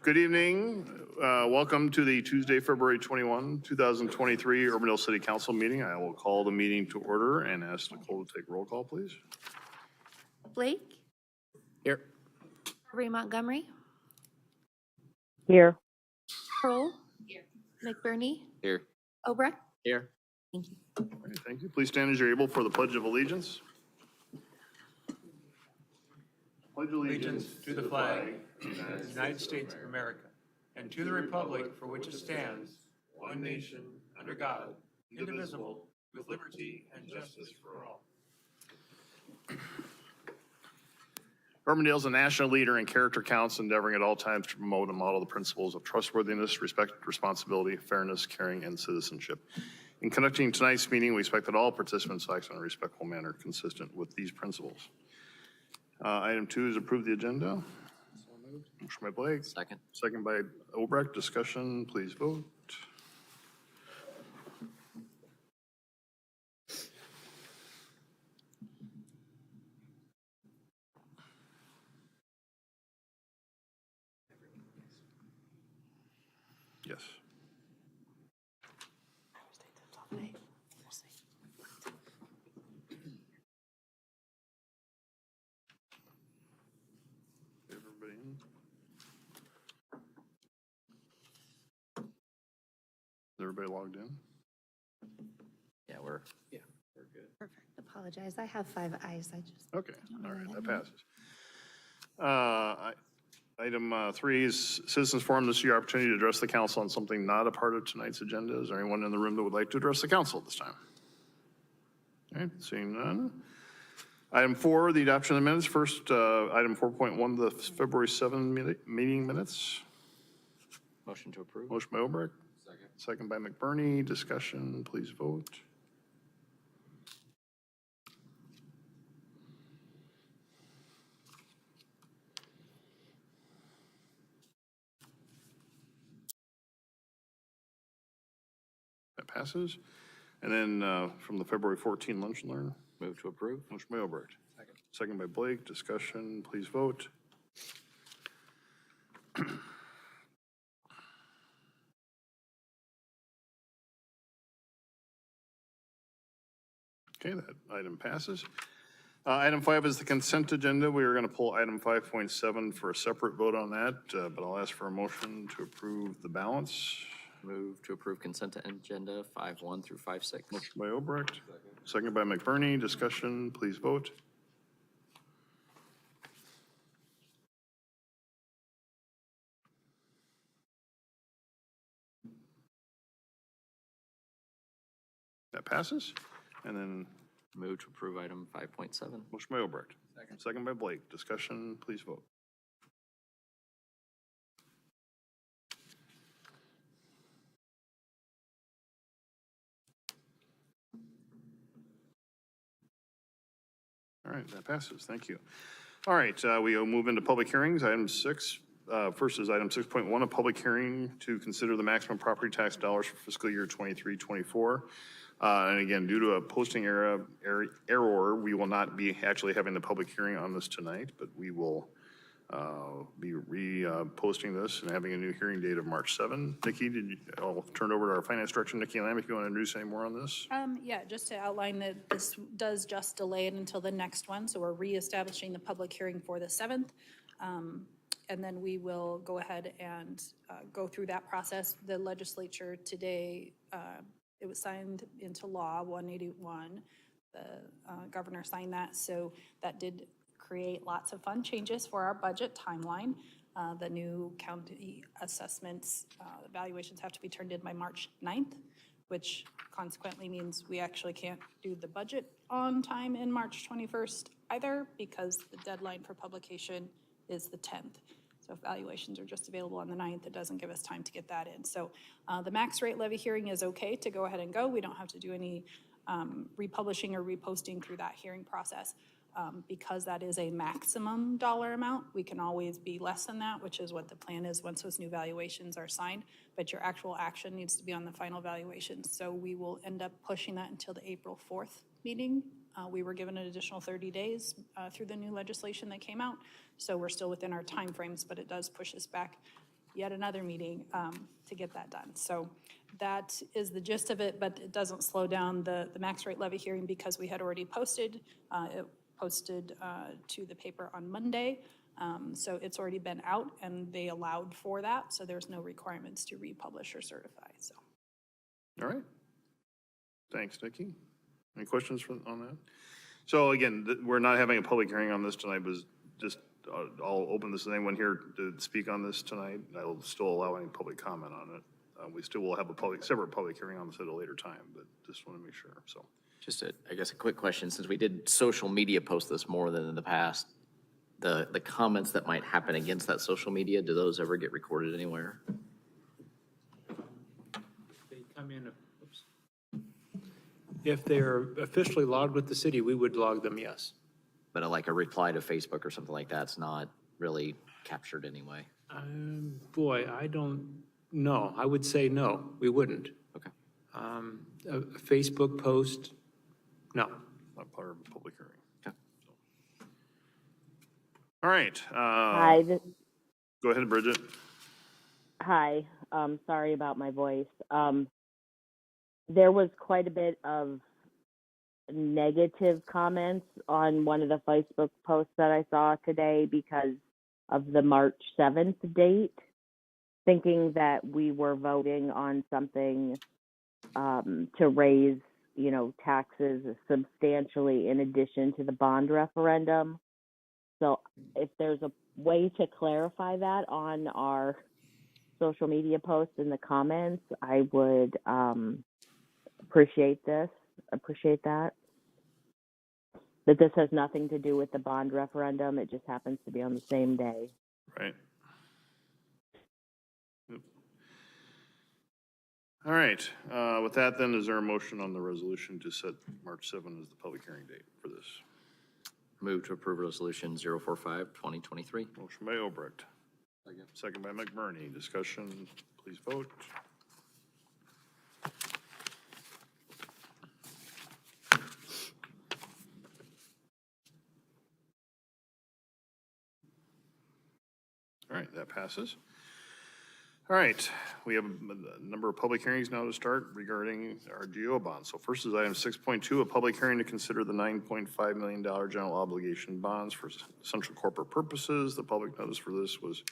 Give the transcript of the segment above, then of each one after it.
Good evening. Welcome to the Tuesday, February 21, 2023 Urbandale City Council meeting. I will call the meeting to order and ask Nicole to take roll call, please. Blake? Here. Ray Montgomery? Here. Kroll? Here. McBurney? Here. Obrecht? Here. Thank you. All right, thank you. Please stand as you're able for the Pledge of Allegiance. Pledge Allegiance to the flag of the United States of America and to the republic for which it stands, one nation, under God, indivisible, with liberty and justice for all. Urbandale is a national leader in character counts, endeavoring at all times to promote and model the principles of trustworthiness, respect, responsibility, fairness, caring, and citizenship. In conducting tonight's meeting, we expect that all participants act in a respectful manner consistent with these principles. Item 2 is approve the agenda. Motion by Blake. Second. Second by Obrecht. Discussion, please vote. Yes. Everybody in? Is everybody logged in? Yeah, we're good. Perfect. Apologize. I have 5 eyes. I just. Okay, all right, that passes. Item 3 is citizens forum. This is your opportunity to address the council on something not a part of tonight's agenda. Is there anyone in the room that would like to address the council at this time? All right, seeing none. Item 4, the adoption of the minutes. First, item 4.1, the February 7 meeting minutes. Motion to approve. Motion by Obrecht. Second. Second by McBurney. Discussion, please vote. That passes. And then from the February 14 lunch and learn. Move to approve. Motion by Obrecht. Second. Second by Blake. Discussion, please vote. Okay, that item passes. Item 5 is the consent agenda. We are going to pull item 5.7 for a separate vote on that, but I'll ask for a motion to approve the balance. Move to approve consent agenda 5.1 through 5.6. Motion by Obrecht. Second by McBurney. Discussion, please vote. That passes. And then Move to approve item 5.7. motion by Obrecht. Second by Blake. Discussion, please vote. All right, that passes. Thank you. All right, we will move into public hearings. Item 6. First is item 6.1, a public hearing to consider the maximum property tax dollars for fiscal year 23-24. And again, due to a posting error, we will not be actually having the public hearing on this tonight, but we will be posting this and having a new hearing date of March 7. Nikki, I'll turn it over to our finance director, Nikki Lamb, if you want to introduce any more on this. Yeah, just to outline that this does just delay it until the next one. So we're reestablishing the public hearing for the 7th. And then we will go ahead and go through that process. The legislature today, it was signed into law, 181. The governor signed that. So that did create lots of fun changes for our budget timeline. The new county assessments, evaluations have to be turned in by March 9th, which consequently means we actually can't do the budget on time in March 21st either, because the deadline for publication is the 10th. So if valuations are just available on the 9th, it doesn't give us time to get that in. So the max rate levy hearing is okay to go ahead and go. We don't have to do any republishing or reposting through that hearing process. Because that is a maximum dollar amount, we can always be less than that, which is what the plan is once those new valuations are signed. But your actual action needs to be on the final valuation. So we will end up pushing that until the April 4th meeting. We were given an additional 30 days through the new legislation that came out. So we're still within our timeframes, but it does push us back yet another meeting to get that done. So that is the gist of it, but it doesn't slow down the max rate levy hearing because we had already posted. It posted to the paper on Monday. So it's already been out and they allowed for that. So there's no requirements to republish or certify, so. All right. Thanks, Nikki. Any questions on that? So again, we're not having a public hearing on this tonight, but just, I'll open this to anyone here to speak on this tonight. I'll still allow any public comment on it. We still will have a separate public hearing on this at a later time, but just want to make sure, so. Just I guess a quick question, since we did social media post this more than in the past, the comments that might happen against that social media, do those ever get recorded anywhere? They come in, oops. If they're officially logged with the city, we would log them, yes. But like a reply to Facebook or something like that's not really captured anyway? Boy, I don't know. I would say no, we wouldn't. Okay. A Facebook post, no. Not part of a public hearing. Okay. All right. Hi, Go ahead, Bridget. hi. Sorry about my voice. There was quite a bit of negative comments on one of the Facebook posts that I saw today because of the March 7th date, thinking that we were voting on something to raise, taxes substantially in addition to the bond referendum. So if there's a way to clarify that on our social media posts in the comments, I would appreciate that. That this has nothing to do with the bond referendum. It just happens to be on the same day. Right. Yep. All right. With that, then, is there a motion on the resolution to set March 7 as the public hearing date for this? Move to approve resolution 045-2023. Motion by Obrecht. Second by McBurney. Discussion, please vote. All right, that passes. All right, we have a number of public hearings now to start regarding our GO bonds. So first is item 6.2, a public hearing to consider the $9.5 million general obligation bonds for essential corporate purposes. The public notice for this was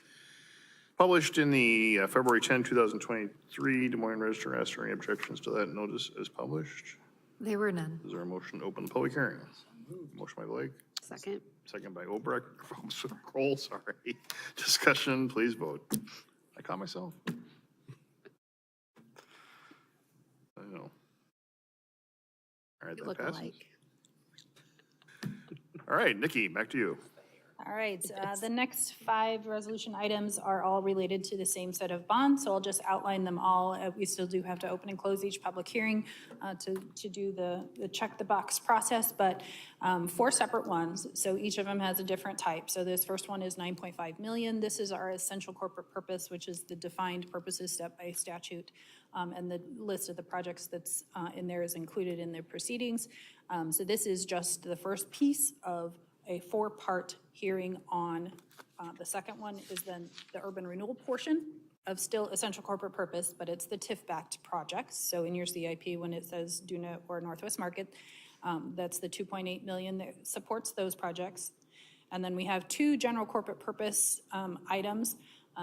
published in the February 10, 2023 Des Moines Register. Ask for any objections to that notice as published. There were none. Is there a motion to open the public hearing? Motion by Blake. Second. Second by Obrecht. Kroll, sorry. Discussion, please vote. I caught myself. I know. All right, You that look passes. alike. All right, Nikki, back to you. All right, the next 5 resolution items are all related to the same set of bonds, so I'll just outline them all. We still do have to open and close each public hearing to do the check the box process, but 4 separate ones, so each of them has a different type. So this first one is 9.5 million. This is our essential corporate purpose, which is the defined purposes set by statute, and the list of the projects that's in there is included in the proceedings. So this is just the first piece of a 4-part hearing on, the second one is then the urban renewal portion of still essential corporate purpose, but it's the TIF-backed projects. So in your CIP, when it says Duna or Northwest Market, that's the 2.8 million that supports those projects. And then we have 2 general corporate purpose items.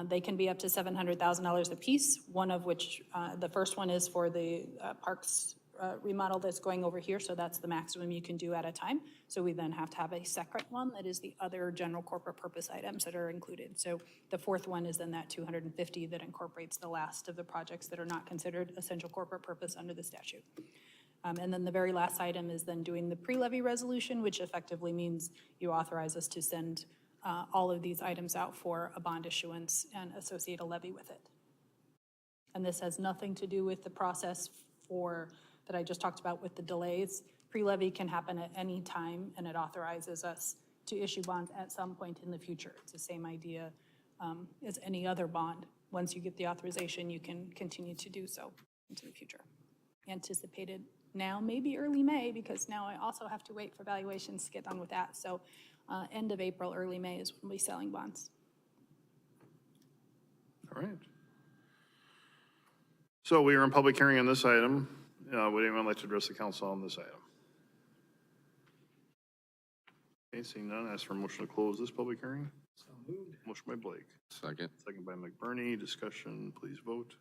They can be up to $700,000 a piece, one of which, the first one is for the parks remodel that's going over here, so that's the maximum you can do at a time. So we then have to have a separate one that is the other general corporate purpose items that are included. So the 4th one is then that 250 that incorporates the last of the projects that are not considered essential corporate purpose under the statute. And then the very last item is then doing the pre-levy resolution, which effectively means you authorize us to send all of these items out for a bond issuance and associate a levy with it. And this has nothing to do with the process that I just talked about with the delays. Pre-levy can happen at any time, and it authorizes us to issue bonds at some point in the future. It's the same idea as any other bond. Once you get the authorization, you can continue to do so into the future. Anticipated now, maybe early May, because now I also have to wait for valuations to get done with that. So end of April, early May is when we'll be selling bonds. All right. So we are in public hearing on this item. Would anyone like to address the council on this item? Okay, seeing none, ask for a motion to close this public hearing. So moved. Motion by Blake, Second. second by McBurney. Discussion, please vote.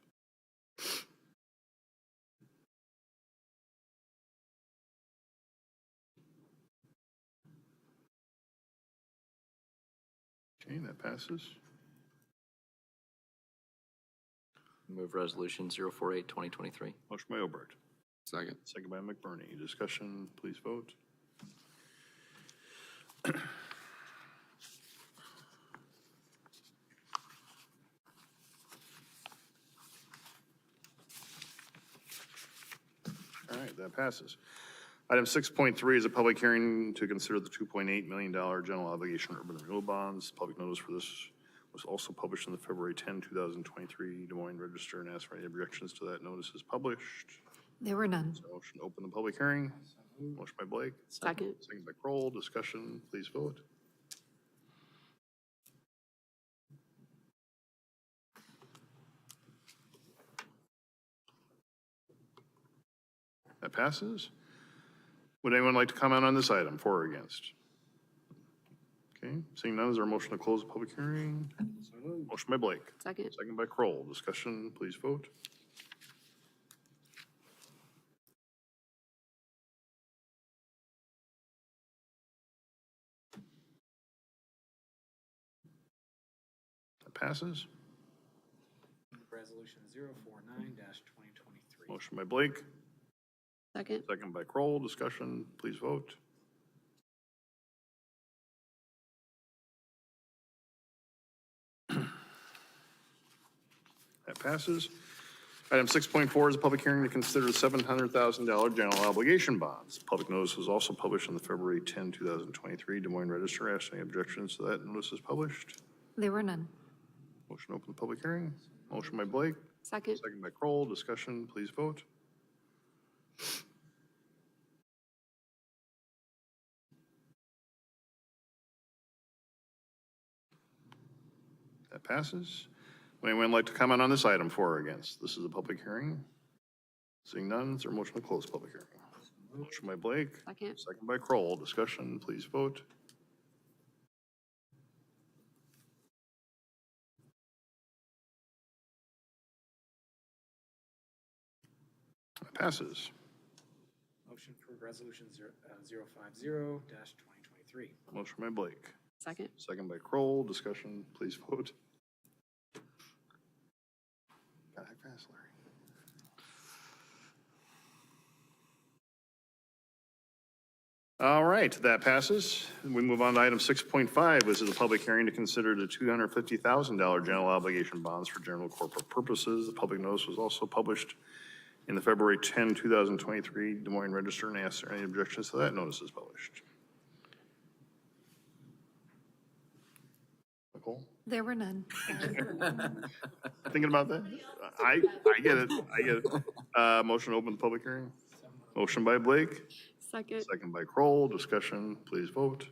Okay, that passes. Move resolution 048, 2023. Motion by Obert, Second. second by McBurney. Discussion, please vote. All right, that passes. Item 6.3 is a public hearing to consider the $2.8 million general obligation urban renewal bonds. Public notice for this was also published in the February 10, 2023 Des Moines Register, and ask for any objections to that notice is published. There were none. So motion to open the public hearing. Motion by Blake, Second. second by Kroll. Discussion, please vote. That passes. Would anyone like to comment on this item, for or against? Okay, seeing none, is there a motion to close the public hearing? So moved. Motion by Blake, Second. second by Kroll. Discussion, please vote. That passes. Resolution 049-2023. Motion by Blake, Second. second by Kroll. Discussion, please vote. That passes. Item 6.4 is a public hearing to consider $700,000 general obligation bonds. Public notice was also published in the February 10, 2023 Des Moines Register. Ask any objections to that notice is published. There were none. Motion to open the public hearing. Motion by Blake, Second. second by Kroll. Discussion, please vote. That passes. Would anyone like to comment on this item, for or against? This is a public hearing. Seeing none, is there a motion to close the public hearing? Motion by Blake, Second. second by Kroll. Discussion, please vote. That passes. Motion for resolution 050-2023. Motion by Blake, Second. second by Kroll. Discussion, please vote. God, act fast, Larry. All right, that passes. We move on to item 6.5. This is a public hearing to consider the $250,000 general obligation bonds for general corporate purposes. The public notice was also published in the February 10, 2023 Des Moines Register, and ask are any objections to that notice is published. Nicole? There were none. Thinking about that? I get it, I get it. Motion to open the public hearing. Motion by Blake, Second. second by Kroll. Discussion, please vote.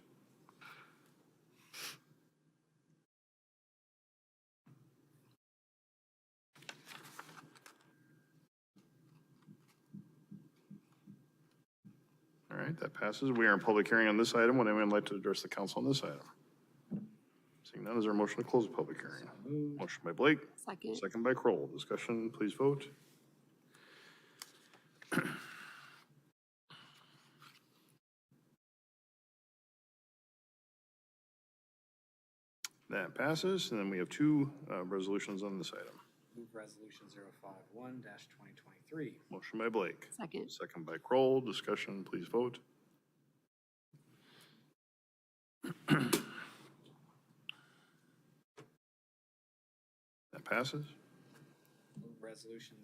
All right, that passes. We are in public hearing on this item. Would anyone like to address the council on this item? Seeing none, is there a motion to close the public hearing? Motion by Blake, Second. second by Kroll. Discussion, please vote. That passes, and then we have two resolutions on this item. Move resolution 051-2023. Motion by Blake, Second. second by Kroll. Discussion, please vote. That passes. Move resolution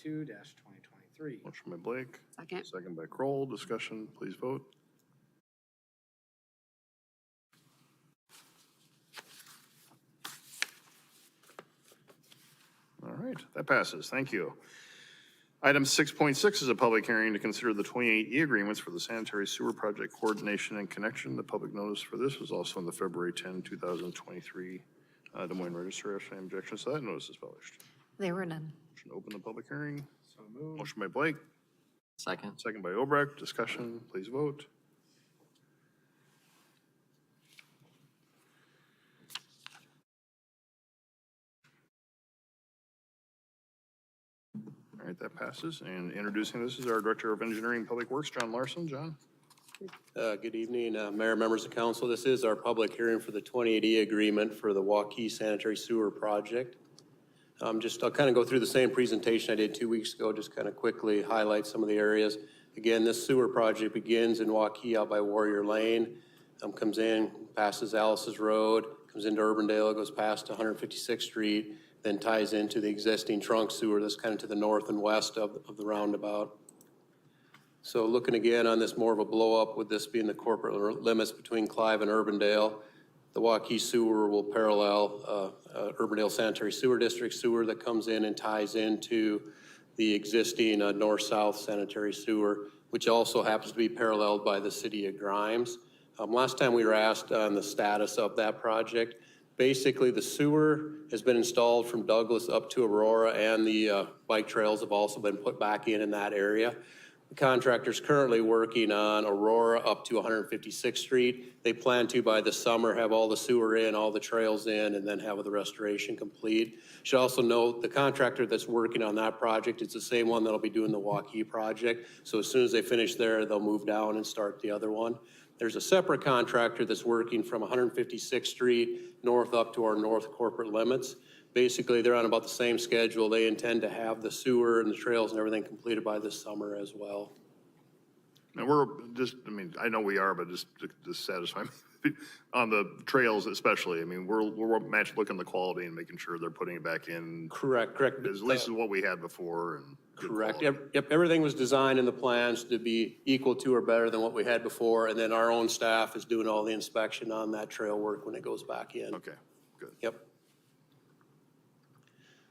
052-2023. Motion by Blake, Second. second by Kroll. Discussion, please vote. All right, that passes. Thank you. Item 6.6 is a public hearing to consider the 28E agreements for the sanitary sewer project coordination and connection. The public notice for this was also in the February 10, 2023 Des Moines Register, if any objections to that, notice is published. There were none. Motion to open the public hearing. So moved. Motion by Blake, Second. second by Obrecht. Discussion, please vote. All right, that passes. And introducing this is our Director of Engineering and Public Works, John Larson. John? Good evening, Mayor, members of council. This is our public hearing for the 2080 agreement for the Waukee sanitary sewer project. I'll kind of go through the same presentation I did 2 weeks ago, just kind of quickly highlight some of the areas. Again, this sewer project begins in Waukee out by Warrior Lane, comes in, passes Alice's Road, comes into Urbandale, goes past 156th Street, then ties into the existing trunk sewer that's kind of to the north and west of the roundabout. So looking again on this more of a blow up with this being the corporate limits between Clive and Urbandale, the Waukee sewer will parallel Urbandale Sanitary Sewer District sewer that comes in and ties into the existing north-south sanitary sewer, which also happens to be paralleled by the city of Grimes. Last time we were asked on the status of that project, basically the sewer has been installed from Douglas up to Aurora, and the bike trails have also been put back in that area. The contractor's currently working on Aurora up to 156th Street. They plan to, by the summer, have all the sewer in, all the trails in, and then have the restoration complete. Should also note the contractor that's working on that project is the same one that'll be doing the Waukee project. So as soon as they finish there, they'll move down and start the other one. There's a separate contractor that's working from 156th Street north up to our north corporate limits. Basically, they're on about the same schedule. They intend to have the sewer and the trails and everything completed by this summer as well. And we're just, I mean, I know we are, but just to satisfy me, on the trails especially, I mean, we're looking the quality and making sure they're putting it back in. Correct. At least what we had before. And Correct. Yep, everything was designed in the plans to be equal to or better than what we had before, and then our own staff is doing all the inspection on that trail work when it goes back in. Okay, good. Yep.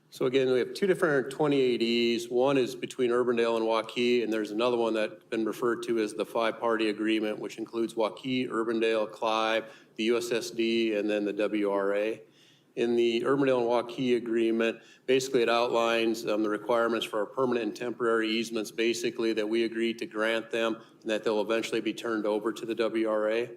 So again, we have two different 2080s. One is between Urbandale and Waukee, and there's another one that's been referred to as the five-party agreement, which includes Waukee, Urbandale, Clive, the USSD, and then the WRA. In the Urbandale and Waukee agreement, basically it outlines the requirements for our permanent and temporary easements, basically that we agreed to grant them and that they'll eventually be turned over to the WRA.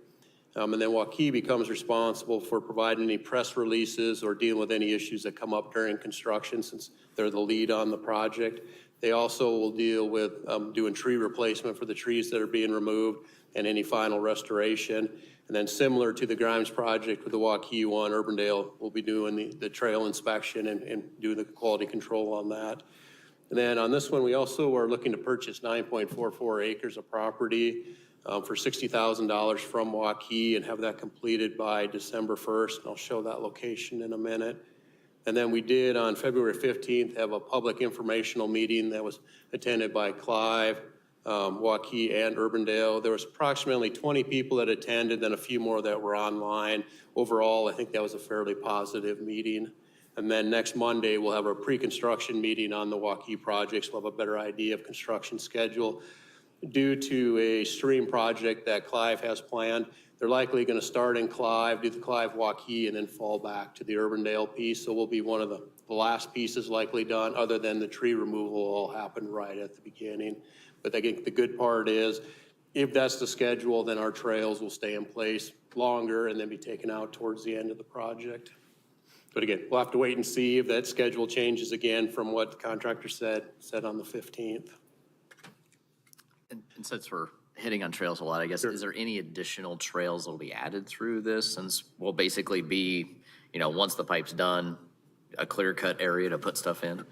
And then Waukee becomes responsible for providing any press releases or dealing with any issues that come up during construction, since they're the lead on the project. They also will deal with doing tree replacement for the trees that are being removed and any final restoration. And then similar to the Grimes project with the Waukee one, Urbandale will be doing the trail inspection and do the quality control on that. And then on this one, we also are looking to purchase 9.44 acres of property for $60,000 from Waukee and have that completed by December 1st. And I'll show that location in a minute. And then we did on February 15th have a public informational meeting that was attended by Clive, Waukee, and Urbandale. There was approximately 20 people that attended, then a few more that were online. Overall, I think that was a fairly positive meeting. And then next Monday, we'll have our pre-construction meeting on the Waukee projects. We'll have a better idea of construction schedule. Due to a stream project that Clive has planned, they're likely going to start in Clive, do the Clive Waukee, and then fall back to the Urbandale piece. So we'll be one of the last pieces likely done, other than the tree removal all happened right at the beginning. But I think the good part is, if that's the schedule, then our trails will stay in place longer and then be taken out towards the end of the project. But again, we'll have to wait and see if that schedule changes again from what the contractor said on the 15th. And since we're hitting on trails a lot, I guess, is there any additional trails that will be added through this? Since we'll basically be, once the pipe's done, a clear-cut area to put stuff in?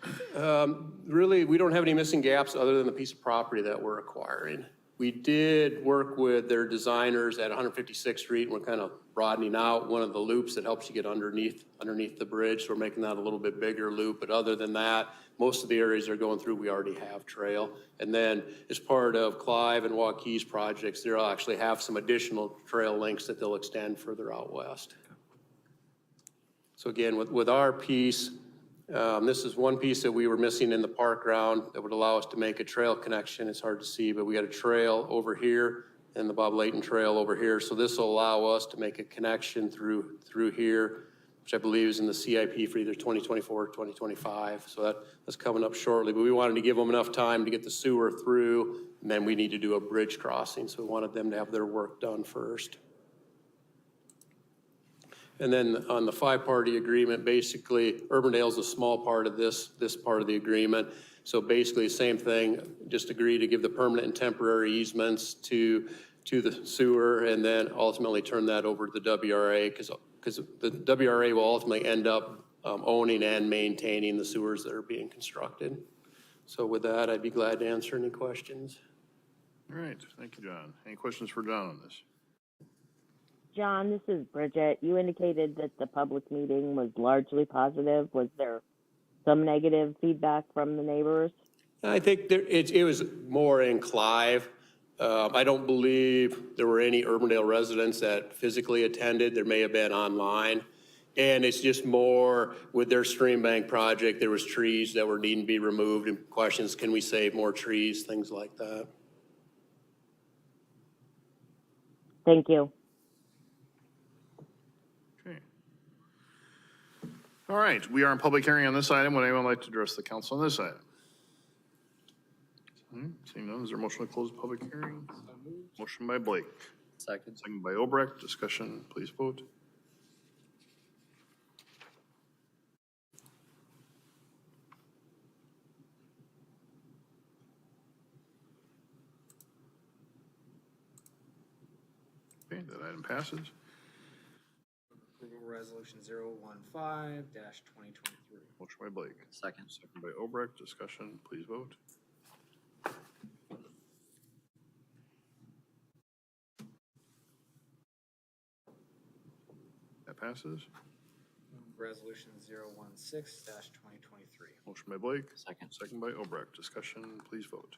Really, we don't have any missing gaps other than the piece of property that we're acquiring. We did work with their designers at 156th Street, and we're kind of broadening out one of the loops that helps you get underneath the bridge. So we're making that a little bit bigger loop. But other than that, most of the areas they're going through, we already have trail. And then as part of Clive and Waukee's projects, they'll actually have some additional trail links that they'll extend further out west. So again, with our piece, this is one piece that we were missing in the park ground that would allow us to make a trail connection. It's hard to see, but we got a trail over here and the Bob Layton Trail over here. So this will allow us to make a connection through here which I believe is in the CIP for either 2024 or 2025. So that's coming up shortly, but we wanted to give them enough time to get the sewer through, and then we need to do a bridge crossing. So we wanted them to have their work done first. And then on the 5-party agreement, basically, Urbandale is a small part of this part of the agreement. So basically, same thing, just agree to give the permanent and temporary easements to the sewer, and then ultimately turn that over to the WRA, because the WRA will ultimately end up owning and maintaining the sewers that are being constructed. So with that, I'd be glad to answer any questions. All right, thank you, John. Any questions for John on this? John, this is Bridget. You indicated that the public meeting was largely positive. Was there some negative feedback from the neighbors? I think it was more in Clive. I don't believe there were any Urbandale residents that physically attended. There may have been online. And it's just more with their stream bank project, there was trees that were needing to be removed, and questions, can we save more trees, things like that. Thank you. Okay. All right, we are in public hearing on this item. Would anyone like to address the council on this item? Seeing none, is there a motion to close the public hearing? Motion by Blake. Second. Second by Obrecht. Discussion, please vote. Okay, that item passes. Approval resolution 015-2023. Motion by Blake. Second. Second by Obrecht. Discussion, please vote. That passes. Resolution 016-2023. Motion by Blake. Second. Second by Obrecht. Discussion, please vote.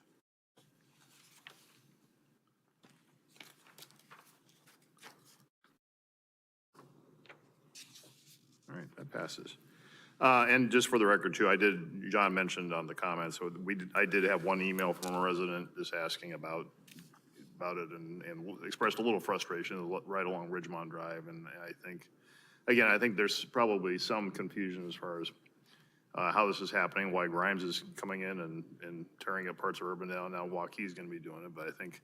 All right, that passes. And just for the record too, John mentioned on the comments, so I did have one email from a resident just asking about it and expressed a little frustration right along Ridgemont Drive. And I think there's probably some confusion as far as how this is happening, why Grimes is coming in and tearing up parts of Urbandale. Now Waukee's going to be doing it, but I think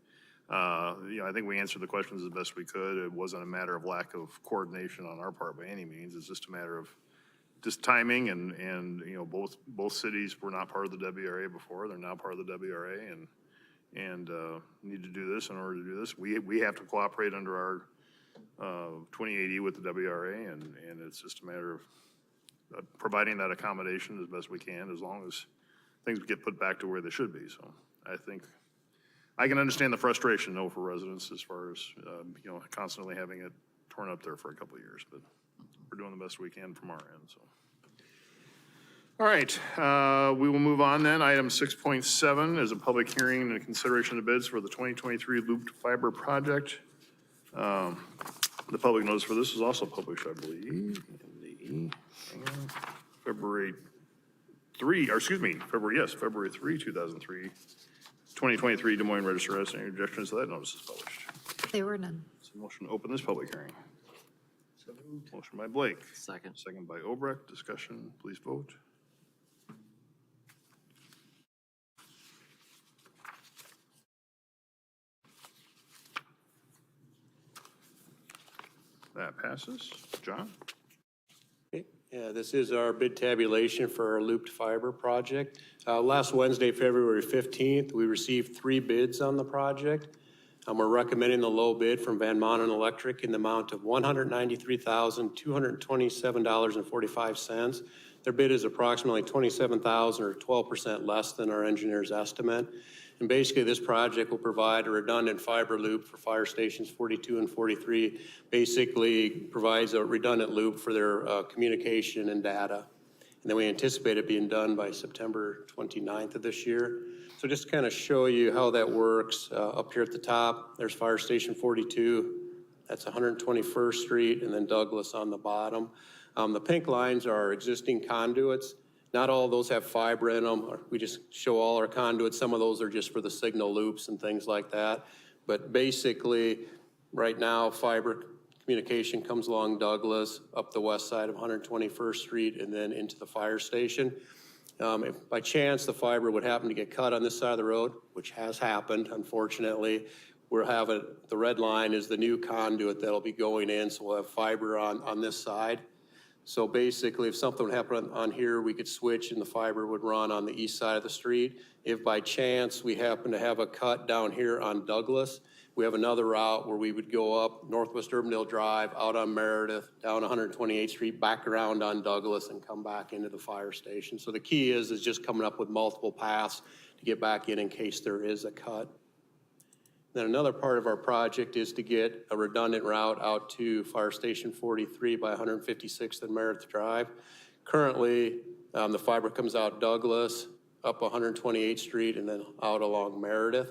I think we answered the questions as best we could. It wasn't a matter of lack of coordination on our part by any means. It's just a matter of just timing and both cities were not part of the WRA before. They're now part of the WRA and need to do this in order to do this. We have to cooperate under our 2080 with the WRA, and it's just a matter of providing that accommodation as best we can, as long as things get put back to where they should be. So I think I can understand the frustration, though, for residents as far as constantly having it torn up there for a couple of years, but we're doing the best we can from our end. So, all right, we will move on then. Item 6.7 is a public hearing and consideration of bids for the 2023 looped fiber project. The public notice for this is also published, I believe, in the February 3, 2023 Des Moines Register. Has any objections to that notice is published? There were none. So motion to open this public hearing. Motion by Blake. Second. Second by Obrecht. Discussion, please vote. That passes. John? Yeah, this is our bid tabulation for our looped fiber project. Last Wednesday, February 15th, we received 3 bids on the project. We're recommending the low bid from Van Manen Electric in the amount of $193,227.45. Their bid is approximately $27,000 or 12% less than our engineer's estimate. And basically, this project will provide a redundant fiber loop for fire stations 42 and 43. Basically provides a redundant loop for their communication and data. And then we anticipate it being done by September 29th of this year. So just to kind of show you how that works, up here at the top, there's fire station 42. That's 121st Street, and then Douglas on the bottom. The pink lines are existing conduits. Not all of those have fiber in them. We just show all our conduits. Some of those are just for the signal loops and things like that. But basically, right now, fiber communication comes along Douglas, up the west side of 121st Street, and then into the fire station. If by chance the fiber would happen to get cut on this side of the road, which has happened, unfortunately, we'll have the red line is the new conduit that'll be going in, so we'll have fiber on this side. So basically, if something would happen on here, we could switch and the fiber would run on the east side of the street. If by chance we happen to have a cut down here on Douglas, we have another route where we would go up Northwest Urbandale Drive, out on Meredith, down 128th Street, back around on Douglas, and come back into the fire station. So the key is just coming up with multiple paths to get back in case there is a cut. Then another part of our project is to get a redundant route out to Fire Station 43 by 156th and Meredith Drive. Currently, the fiber comes out Douglas, up 128th Street, and then out along Meredith.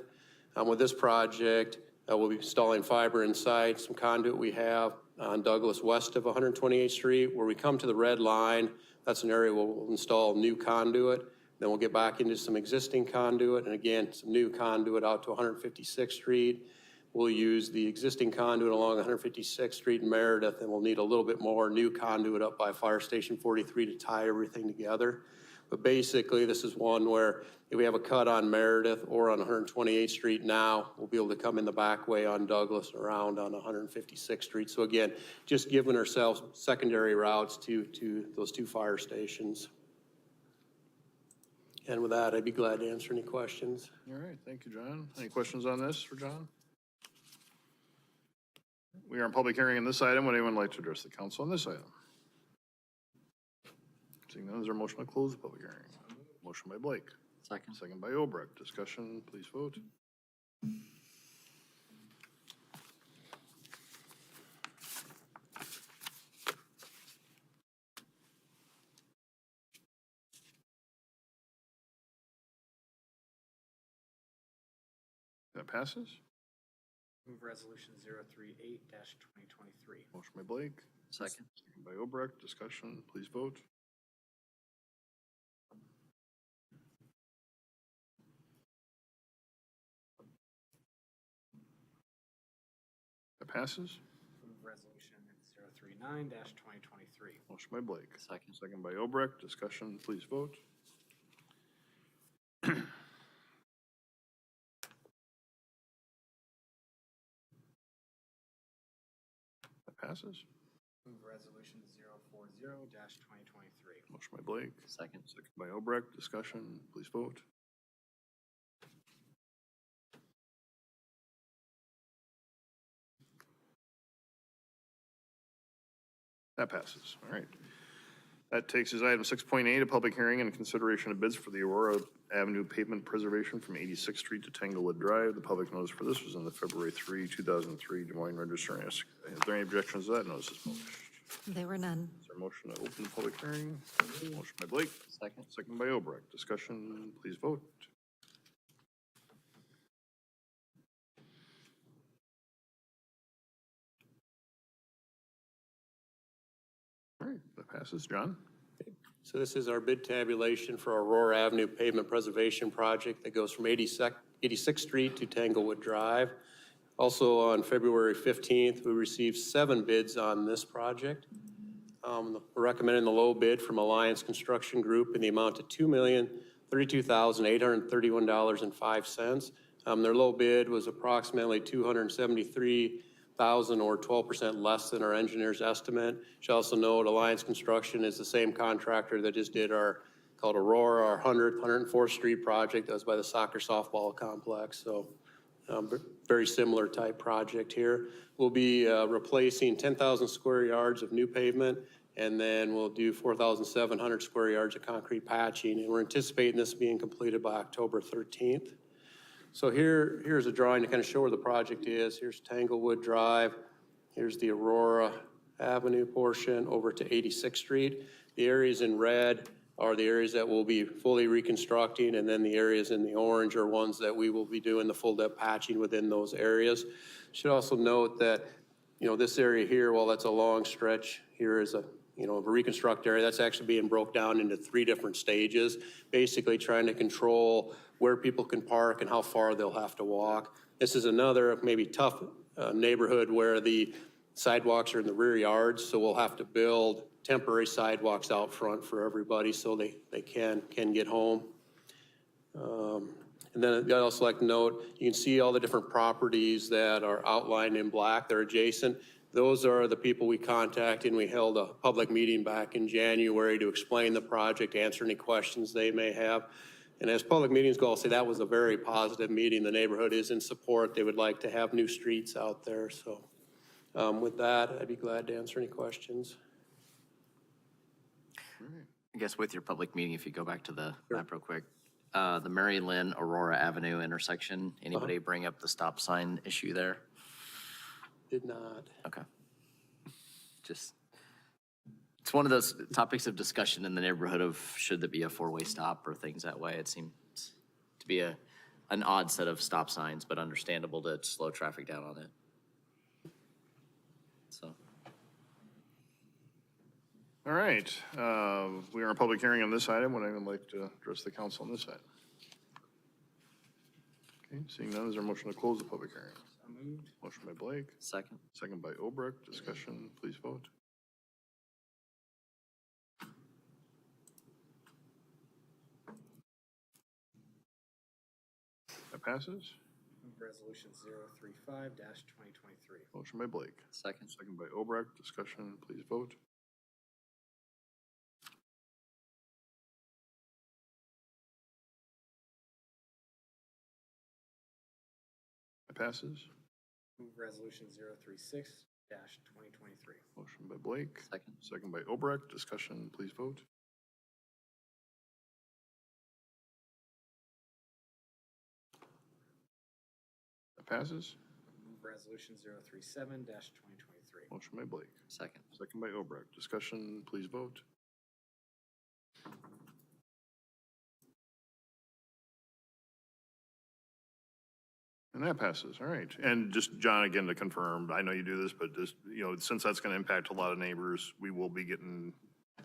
With this project, we'll be installing fiber inside some conduit we have on Douglas west of 128th Street. Where we come to the red line, that's an area where we'll install new conduit. Then we'll get back into some existing conduit, and again, some new conduit out to 156th Street. We'll use the existing conduit along 156th Street in Meredith, and we'll need a little bit more new conduit up by Fire Station 43 to tie everything together. But basically, this is one where if we have a cut on Meredith or on 128th Street now, we'll be able to come in the back way on Douglas and around on 156th Street. So again, just giving ourselves secondary routes to those two fire stations. And with that, I'd be glad to answer any questions. All right, thank you, John. Any questions on this for John? We are in public hearing on this item. Would anyone like to address the council on this item? Seeing none, is there a motion to close the public hearing? Motion by Blake. Second. Second by Obrecht. Discussion, please vote. That passes. Move resolution 038-2023. Motion by Blake. Second. Second by Obrecht. Discussion, please vote. That passes. Move resolution 039-2023. Motion by Blake. Second. Second by Obrecht. Discussion, please vote. That passes. Move resolution 040-2023. Motion by Blake. Second. Second by Obrecht. Discussion, please vote. That passes. All right. That takes us item 6.8, a public hearing and consideration of bids for the Aurora Avenue pavement preservation from 86th Street to Tanglewood Drive. The public notice for this was in the February 3, 2003 Des Moines Register. Is there any objections to that? Notice is published. There were none. Is there a motion to open the public hearing? Motion by Blake. Second. Second by Obrecht. Discussion, please vote. All right, that passes. John? So this is our bid tabulation for our Aurora Avenue pavement preservation project that goes from 86th Street to Tanglewood Drive. Also on February 15th, we received 7 bids on this project. We're recommending the low bid from Alliance Construction Group in the amount of $2,032,831.05. Their low bid was approximately $273,000 or 12% less than our engineer's estimate. Should also note Alliance Construction is the same contractor that just did our, called Aurora, our 104th Street project. That was by the soccer softball complex. So very similar type project here. We'll be replacing 10,000 square yards of new pavement, and then we'll do 4,700 square yards of concrete patching. And we're anticipating this being completed by October 13th. So here's a drawing to kind of show where the project is. Here's Tanglewood Drive. Here's the Aurora Avenue portion over to 86th Street. The areas in red are the areas that we'll be fully reconstructing, and then the areas in the orange are ones that we will be doing the full depth patching within those areas. Should also note that, this area here, while that's a long stretch, here is a reconstruct area, that's actually being broke down into 3 different stages, basically trying to control where people can park and how far they'll have to walk. This is another maybe tough neighborhood where the sidewalks are in the rear yards, so we'll have to build temporary sidewalks out front for everybody so they can get home. And then I'd also like to note, you can see all the different properties that are outlined in black, they're adjacent. Those are the people we contacted, and we held a public meeting back in January to explain the project, answer any questions they may have. And as public meetings go, I'll say that was a very positive meeting. The neighborhood is in support. They would like to have new streets out there. So with that, I'd be glad to answer any questions. I guess with your public meeting, if you go back to the map real quick, the Mary Lynn Aurora Avenue intersection, anybody bring up the stop sign issue there? Did not. Okay. Just, it's one of those topics of discussion in the neighborhood of should there be a four-way stop or things that way. It seems to be an odd set of stop signs, but understandable to slow traffic down on it. So. All right, we are in a public hearing on this item. Would anyone like to address the council on this item? Okay, seeing none, is there a motion to close the public hearing? So moved. Motion by Blake, Second. second by Obrecht. Discussion, please vote. That passes. Move resolution 035-2023. Motion by Blake, Second. second by Obrecht. Discussion, please vote. That passes. Move resolution 036-2023. Motion by Blake, Second. second by Obrecht. Discussion, please vote. That passes. Move resolution 037-2023. Motion by Blake, Second. second by Obrecht. Discussion, please vote. And that passes, all right. And just, John, again, to confirm, I know you do this, but just, you know, since that's gonna impact a lot of neighbors, we will be getting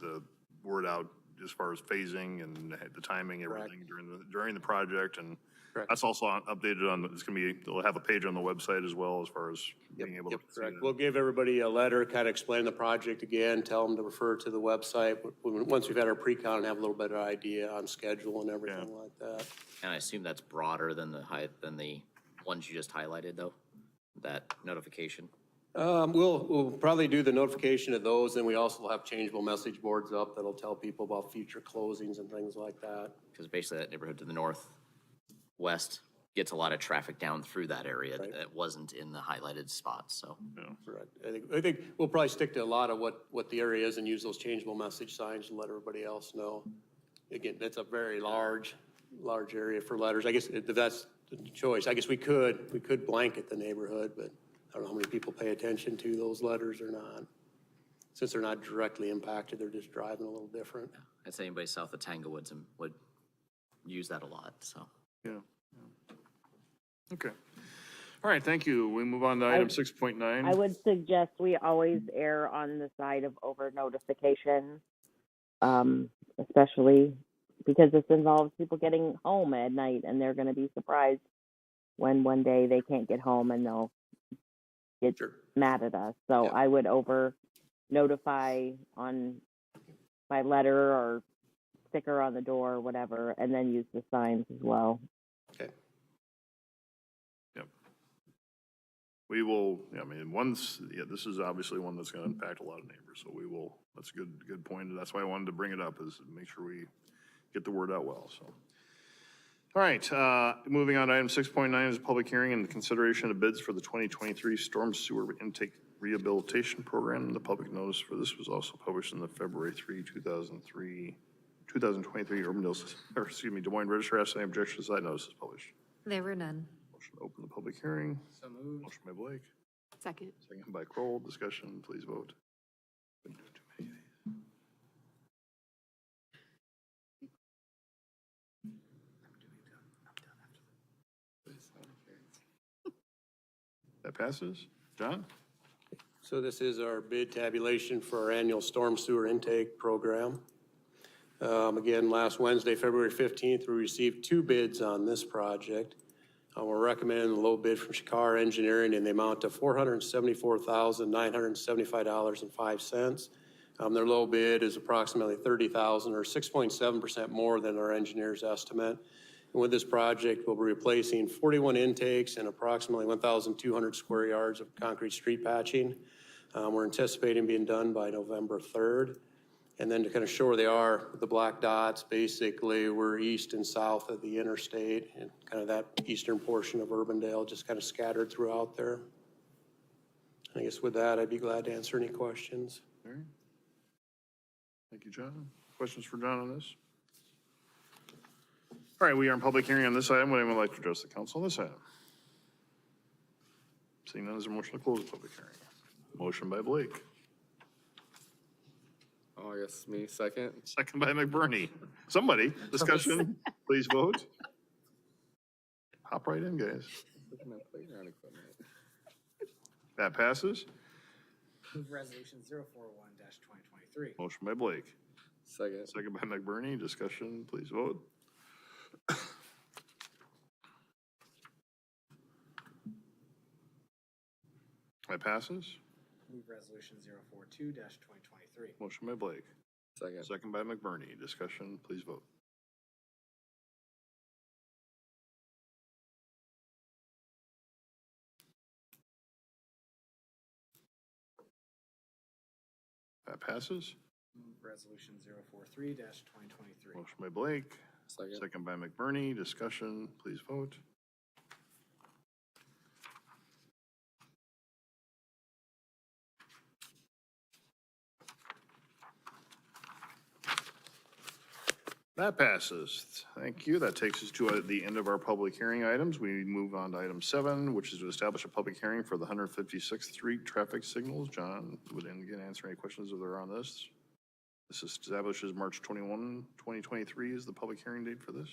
the word out as far as phasing and the timing, everything during the project. And Correct. that's also updated on, it's gonna be, they'll have a page on the website as well as far as being able to see Correct. that. We'll give everybody a letter, kind of explain the project again, tell them to refer to the website. Once we've had our pre-con and have a little better idea on schedule and everything like that. And I assume that's broader than the ones you just highlighted, though, that notification? We'll probably do the notification of those, and we also will have changeable message boards up that'll tell people about future closings and things like that. Because basically that neighborhood to the northwest gets a lot of traffic down through that area Right. that wasn't in the highlighted spots, so. Correct. I think we'll probably stick to a lot of what the area is and use those changeable message signs to let everybody else know. Again, that's a very large area for letters. I guess if that's the choice. I guess we could blanket the neighborhood, but I don't know how many people pay attention to those letters or not. Since they're not directly impacted, they're just driving a little different. I'd say anybody south of Tanglewood would use that a lot, so. Yeah. Okay. All right, thank you. We move on to item 6.9. I would suggest we always err on the side of over notification, especially because this involves people getting home at night, and they're going to be surprised when one day they can't get home and they'll get mad at us. So I would over notify on by letter or sticker on the door or whatever, and then use the signs as well. Okay. Yep. We will, I mean, this is obviously one that's going to impact a lot of neighbors, so we will, that's a good point. And that's why I wanted to bring it up, is to make sure we get the word out well, so. All right, moving on to item 6.9 is a public hearing and consideration of bids for the 2023 storm sewer intake rehabilitation program. The public notice for this was also published in the February 3, 2023 Urbandale, Des Moines Register. Has any objections to that notice is published? There were none. Motion to open the public hearing. So moved. Motion by Blake, Second. second by Kroll. Discussion, please vote. That passes. John? So this is our bid tabulation for our annual storm sewer intake program. Again, last Wednesday, February 15th, we received 2 bids on this project. We're recommending the low bid from Shakar Engineering in the amount of $474,975.05. Their low bid is approximately $30,000 or 6.7% more than our engineer's estimate. And with this project, we'll be replacing 41 intakes and approximately 1,200 square yards of concrete street patching. We're anticipating being done by November 3rd. And then to kind of show where they are, the black dots, basically we're east and south of the interstate and kind of that eastern portion of Urbandale, just kind of scattered throughout there. I guess with that, I'd be glad to answer any questions. All right. Thank you, John. Questions for John on this? All right, we are in public hearing on this item. Would anyone like to address the council on this item? Seeing none, is there a motion to close the public hearing? Motion by Blake. Oh, I guess me, second. Second by McBurney. Somebody, discussion, please vote. Hop right in, guys. Look at my playground equipment. That passes. Move resolution 041-2023. Motion by Blake. Second. Second by McBurney. Discussion, please vote. That passes. Move resolution 042-2023. Motion by Blake. Second. Second by McBurney. Discussion, please vote. That passes. Move resolution 043-2023. Motion by Blake. Second. Second by McBurney. Discussion, please vote. That passes. Thank you. That takes us to the end of our public hearing items. We move on to item 7, which is to establish a public hearing for the 156th Street traffic signals. John would again answer any questions if there are on this. This establishes March 21, 2023 is the public hearing date for this.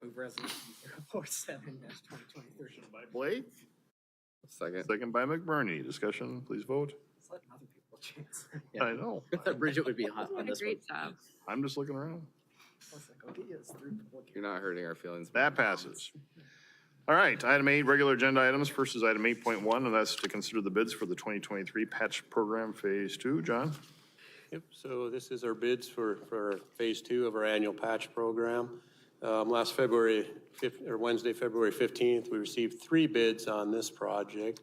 Move resolution 047-2023. By Blake. Second. Second by McBurney. Discussion, please vote. Let's let other people a chance. I know. Bridget would be hot on this one. job. I'm just looking around. Let's go get us through public You're not hurting our feelings. That passes. All right, item 8, regular agenda items. First is item 8.1, and that's to consider the bids for the 2023 patch program phase 2. John? Yep, so this is our bids for phase 2 of our annual patch program. Last Wednesday, February 15th, we received 3 bids on this project.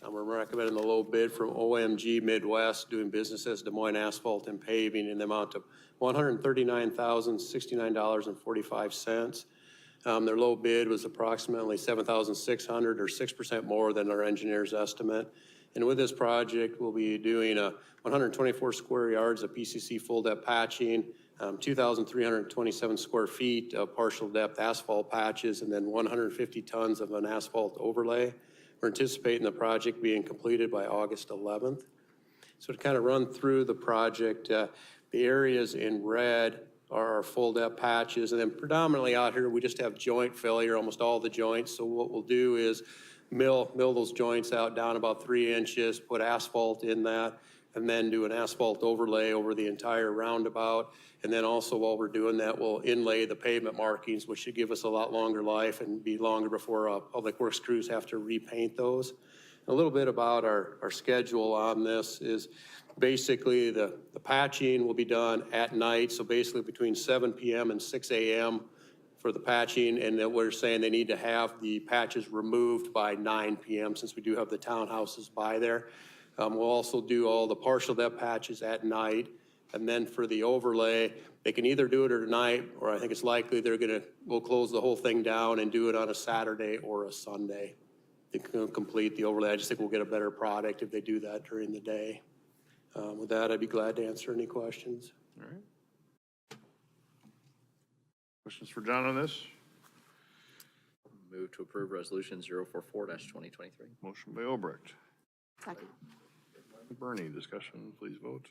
We're recommending the low bid from OMG Midwest, doing business as Des Moines Asphalt and Paving, in the amount of $139,069.45. Their low bid was approximately $7,600 or 6% more than our engineer's estimate. And with this project, we'll be doing 124 square yards of PCC full depth patching, 2,327 square feet of partial depth asphalt patches, and then 150 tons of an asphalt overlay. We're anticipating the project being completed by August 11th. So to kind of run through the project, the areas in red are our full depth patches, and then predominantly out here we just have joint failure, almost all the joints. So what we'll do is mill those joints out down about 3 inches, put asphalt in that, and then do an asphalt overlay over the entire roundabout. And then also while we're doing that, we'll inlay the pavement markings, which should give us a lot longer life and be longer before public works crews have to repaint those. A little bit about our schedule on this is basically the patching will be done at night. So basically between 7 p.m. and 6 a.m. for the patching. And then we're saying they need to have the patches removed by 9 p.m. since we do have the townhouses by there. We'll also do all the partial depth patches at night. And then for the overlay, they can either do it at night, or I think it's likely we'll close the whole thing down and do it on a Saturday or a Sunday. They can complete the overlay. I just think we'll get a better product if they do that during the day. With that, I'd be glad to answer any questions. All right. Questions for John on this? Move to approve resolution 044-2023. Motion by Obrecht. Second. Bernie, discussion, please vote.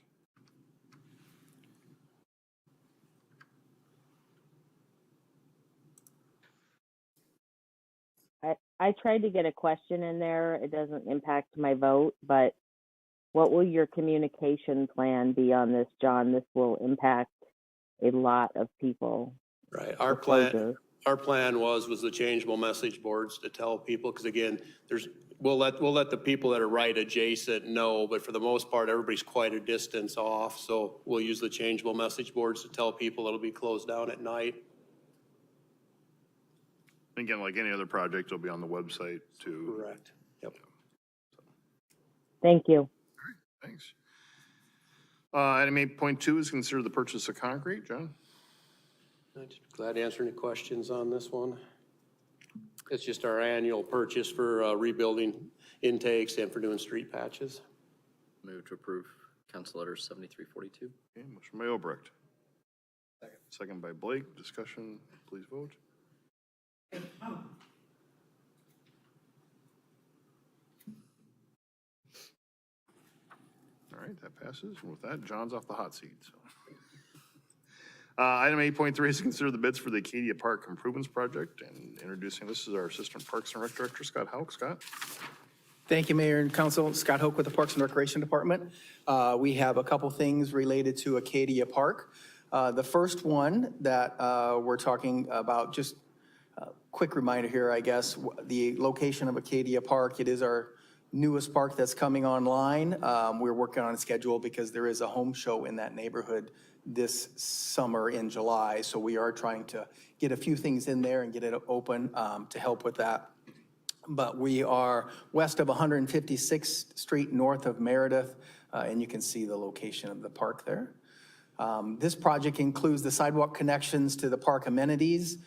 I tried to get a question in there. It doesn't impact my vote, but what will your communication plan be on this, John? This will impact a lot of people. Right, the closure. our plan was the changeable message boards to tell people, because again, we'll let the people that are right adjacent know, but for the most part, everybody's quite a distance off, so we'll use the changeable message boards to tell people it'll be closed down at night. Again, like any other project, it'll be on the website too. Correct. Yep. Thank you. Thanks. Item 8.2 is consider the purchase of concrete. John? Glad to answer any questions on this one. It's just our annual purchase for rebuilding intakes and for doing street patches. Move to approve Council Letter 7342. Okay, motion by Obrecht. Second by Blake. Discussion, please vote. All right, that passes. And with that, John's off the hot seat. So. Item 8.3 is consider the bids for the Acadia Park Improvements Project, and introducing this is our Assistant Parks and Rec Director, Scott Hauk. Scott? Thank you, Mayor and Council. Scott Hoke with the Parks and Recreation Department. We have a couple things related to Acadia Park. The first one that we're talking about, just a quick reminder here, I guess, the location of Acadia Park. It is our newest park that's coming online. We're working on a schedule because there is a home show in that neighborhood this summer in July. So we are trying to get a few things in there and get it open to help with that. But we are west of 156th Street, north of Meredith, and you can see the location of the park there. This project includes the sidewalk connections to the park amenities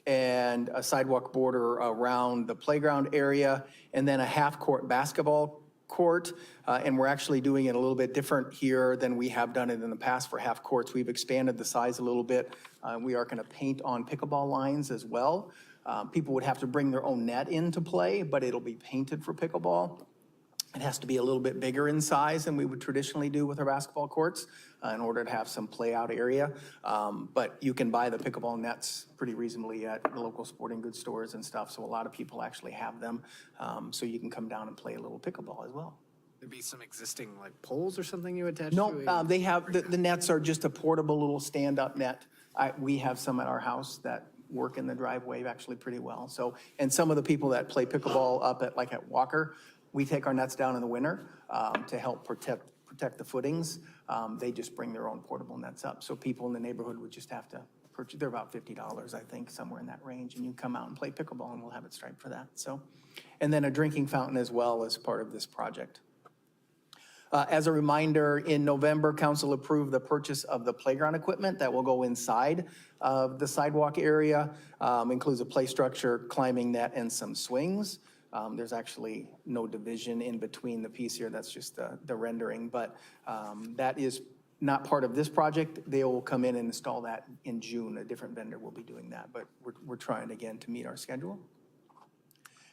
and a sidewalk border around the playground area, and then a half-court basketball court. And we're actually doing it a little bit different here than we have done it in the past for half courts. We've expanded the size a little bit. We are going to paint on pickleball lines as well. People would have to bring their own net into play, but it'll be painted for pickleball. It has to be a little bit bigger in size than we would traditionally do with our basketball courts in order to have some play out area. But you can buy the pickleball nets pretty reasonably at the local sporting goods stores and stuff. So a lot of people actually have them. So you can come down and play a little pickleball as well. There'd be some existing like poles or something you attach No, to? they have, the nets are just a portable little stand-up net. We have some at our house that work in the driveway actually pretty well. So, and some of the people that play pickleball up at, like at Walker, we take our nets down in the winter to help protect the footings. They just bring their own portable nets up. So people in the neighborhood would just have to purchase, they're about $50, I think, somewhere in that range. And you come out and play pickleball and we'll have it striped for that. So, and then a drinking fountain as well as part of this project. As a reminder, in November, council approved the purchase of the playground equipment that will go inside of the sidewalk area. Includes a play structure, climbing net, and some swings. There's actually no division in between the piece here. That's just the rendering, but that is not part of this project. They will come in and install that in June. A different vendor will be doing that, but we're trying again to meet our schedule.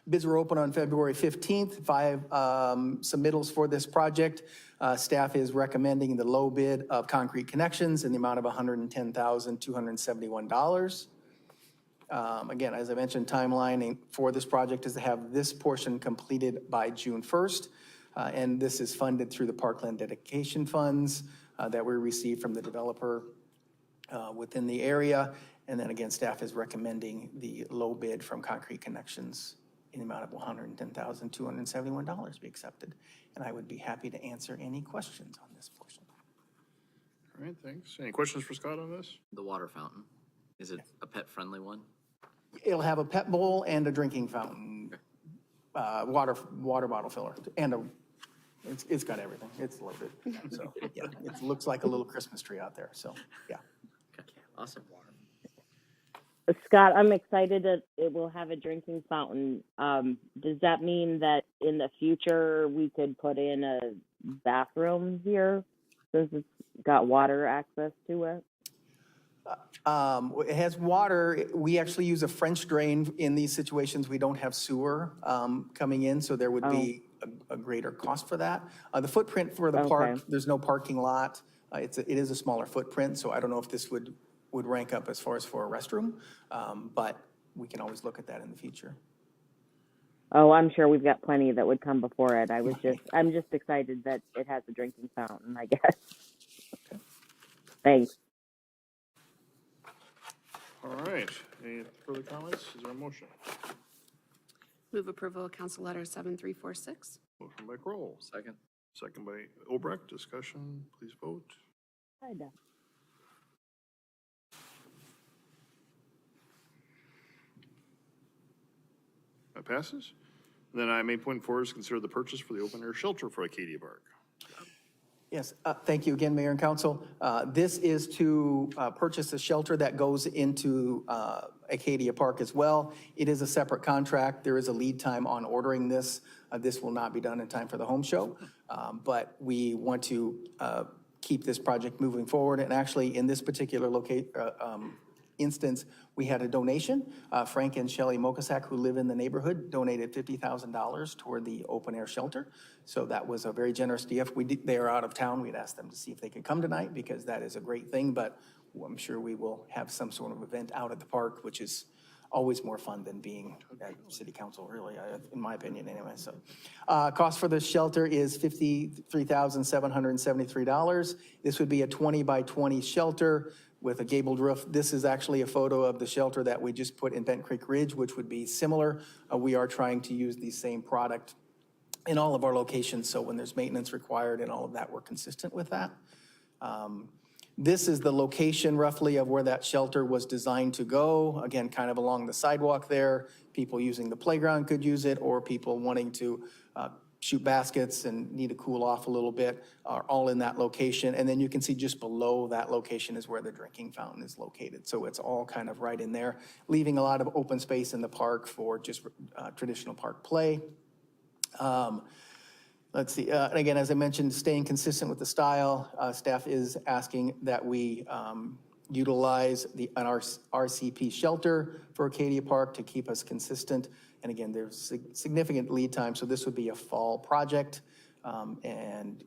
Bids were open on February 15th, 5 submittals for this project. Staff is recommending the low bid of concrete connections in the amount of $110,271. Again, as I mentioned, timeline for this project is to have this portion completed by June 1st. And this is funded through the parkland dedication funds that we received from the developer within the area. And then again, staff is recommending the low bid from Concrete Connections in the amount of $110,271 be accepted. And I would be happy to answer any questions on this portion. All right, thanks. Any questions for Scott on this? The water fountain, is it a pet-friendly one? It'll have a pet bowl and a drinking fountain, water bottle filler, and it's got everything. It's loaded. So yeah, it looks like a little Christmas tree out there. So yeah. Okay, awesome. Scott, I'm excited that it will have a drinking fountain. Does that mean that in the future we could put in a bathroom here since it's got water access to it? It has water. We actually use a French drain in these situations. We don't have sewer coming in, so there would be a greater cost for that. The footprint for the park, there's no parking lot. It is a smaller footprint, so I don't know if this would rank up as far as for a restroom, but we can always look at that in the future. Oh, I'm sure we've got plenty that would come before it. I'm just excited that it has a drinking fountain, I guess. Thanks. All right, any further comments? Is there a motion? Move approval of Council Letter 7346. Motion by Kroll, Second. second by Obrecht. Discussion, please vote. That passes. Then item 8.4 is consider the purchase for the open air shelter for Acadia Park. Yes, thank you again, Mayor and Council. This is to purchase a shelter that goes into Acadia Park as well. It is a separate contract. There is a lead time on ordering this. This will not be done in time for the home show, but we want to keep this project moving forward. And actually, in this particular instance, we had a donation. Frank and Shelley Mokasak, who live in the neighborhood, donated $50,000 toward the open air shelter. So that was a very generous gift. They are out of town. We'd asked them to see if they could come tonight because that is a great thing, but I'm sure we will have some sort of event out at the park, which is always more fun than being at city council, really, in my opinion anyway. So cost for the shelter is $53,773. This would be a 20 by 20 shelter with a gabled roof. This is actually a photo of the shelter that we just put in Bent Creek Ridge, which would be similar. We are trying to use the same product in all of our locations, so when there's maintenance required and all of that, we're consistent with that. This is the location roughly of where that shelter was designed to go. Again, kind of along the sidewalk there. People using the playground could use it, or people wanting to shoot baskets and need to cool off a little bit are all in that location. And then you can see just below that location is where the drinking fountain is located. So it's all kind of right in there, leaving a lot of open space in the park for just traditional park play. Let's see, and again, as I mentioned, staying consistent with the style, staff is asking that we utilize an RCP shelter for Acadia Park to keep us consistent. And again, there's significant lead time, so this would be a fall project. Again,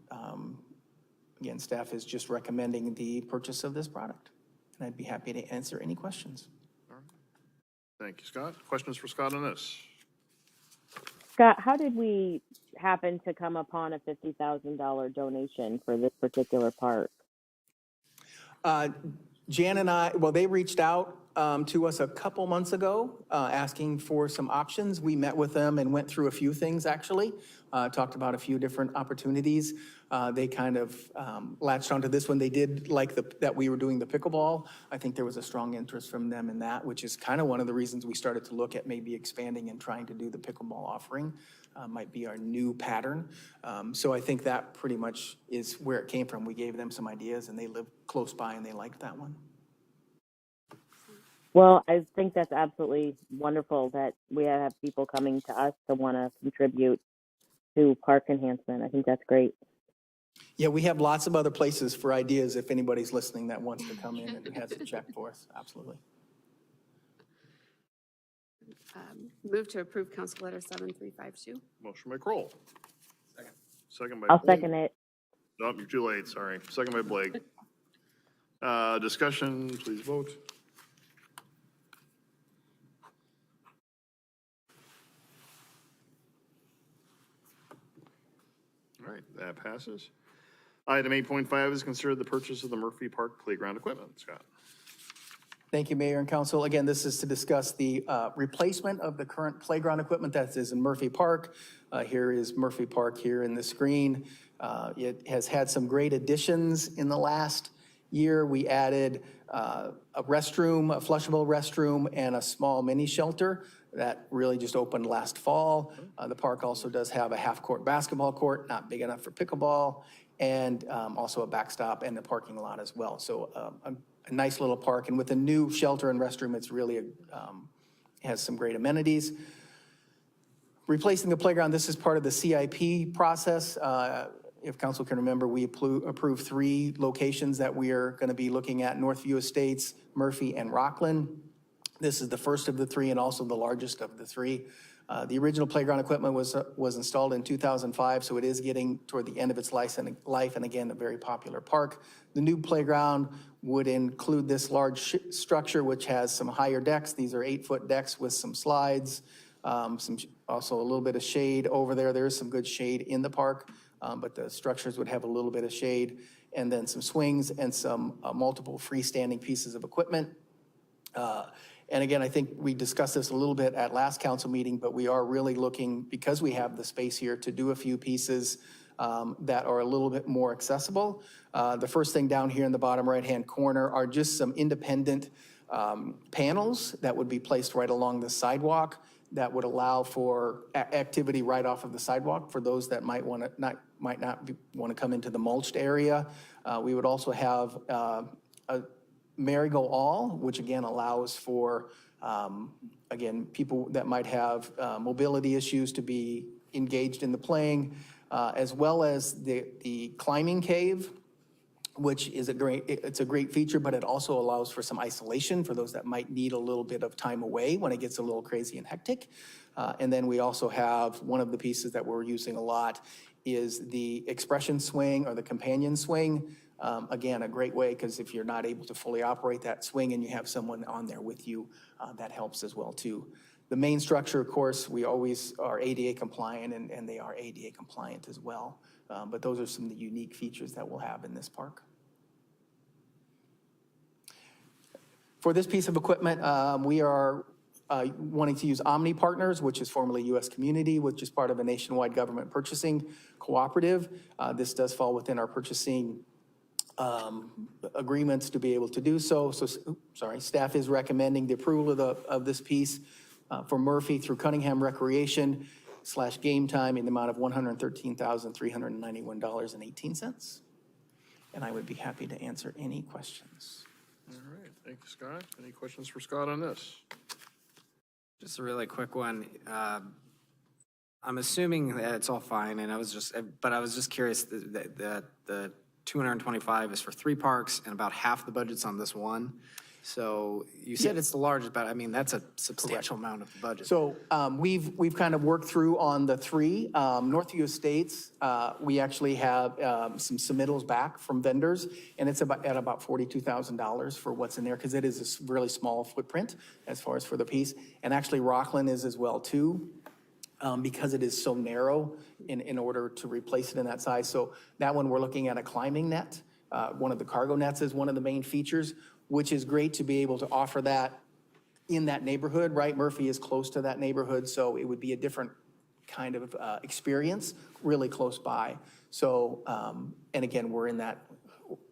staff is just recommending the purchase of this product. And I'd be happy to answer any questions. All right. Thank you, Scott. Questions for Scott on this? Scott, how did we happen to come upon a $50,000 donation for this particular park? Jan and I, well, they reached out to us a couple months ago asking for some options. We met with them and went through a few things, actually. Talked about a few different opportunities. They kind of latched onto this one. They did like that we were doing the pickleball. I think there was a strong interest from them in that, which is kind of one of the reasons we started to look at maybe expanding and trying to do the pickleball offering. Might be our new pattern. So I think that pretty much is where it came from. We gave them some ideas and they live close by and they liked that one. Well, I think that's absolutely wonderful that we have people coming to us to want to contribute to park enhancement. I think that's great. Yeah, we have lots of other places for ideas if anybody's listening that wants to come in and has a check for us. Absolutely. Move to approve Council Letter 7352. Motion by Kroll. Second. Second by I'll Blake. second it. Nope, you're too late, sorry. Second by Blake. Discussion, please vote. All right, that passes. Item 8.5 is considered the purchase of the Murphy Park playground equipment. Scott. Thank you, Mayor and Council. Again, this is to discuss the replacement of the current playground equipment that is in Murphy Park. Here is Murphy Park here in the screen. It has had some great additions in the last year. We added a restroom, a flushable restroom, and a small mini shelter that really just opened last fall. The park also does have a half-court basketball court, not big enough for pickleball, and also a backstop and a parking lot as well. So a nice little park, and with a new shelter and restroom, it's really has some great amenities. Replacing the playground, this is part of the CIP process. If council can remember, we approved 3 locations that we are going to be looking at: Northview Estates, Murphy, and Rockland. This is the first of the 3 and also the largest of the 3. The original playground equipment was installed in 2005, so it is getting toward the end of its life, and again, a very popular park. The new playground would include this large structure, which has some higher decks. These are 8-foot decks with some slides, Also a little bit of shade over there. There is some good shade in the park, but the structures would have a little bit of shade. And then some swings and some multiple freestanding pieces of equipment. And again, I think we discussed this a little bit at last council meeting, but we are really looking, because we have the space here, to do a few pieces that are a little bit more accessible. The first thing down here in the bottom right-hand corner are just some independent panels that would be placed right along the sidewalk that would allow for activity right off of the sidewalk for those that might not want to come into the mulched area. We would also have a merry-go-all, which again allows for, again, people that might have mobility issues to be engaged in the playing, as well as the climbing cave, which is it's a great feature, but it also allows for some isolation for those that might need a little bit of time away when it gets a little crazy and hectic. And then we also have one of the pieces that we're using a lot is the expression swing or the companion swing. Again, a great way, because if you're not able to fully operate that swing and you have someone on there with you, that helps as well too. The main structure, of course, we always are ADA compliant, and they are ADA compliant as well. But those are some of the unique features that we'll have in this park. For this piece of equipment, we are wanting to use Omni Partners, which is formerly U.S. Community, which is part of a nationwide government purchasing cooperative. This does fall within our purchasing agreements to be able to do so. Staff is recommending the approval of this piece for Murphy through Cunningham Recreation / Game Time in the amount of $113,391.18. And I would be happy to answer any questions. All right, thank you, Scott. Any questions for Scott on this? Just a really quick one. I'm assuming that it's all fine, and I was just curious that the 225 is for 3 parks and about half the budget's on this one. So you said it's the largest, but I mean, that's a substantial amount of the budget. So we've kind of worked through on the 3. Northview Estates, we actually have some submittals back from vendors, and it's at about $42,000 for what's in there, because it is a really small footprint as far as for the piece. And actually Rockland is as well too, because it is so narrow in order to replace it in that size. So that one, we're looking at a climbing net. One of the cargo nets is one of the main features, which is great to be able to offer that in that neighborhood, right? Murphy is close to that neighborhood, so it would be a different kind of experience, really close by. So, and again, we're in that,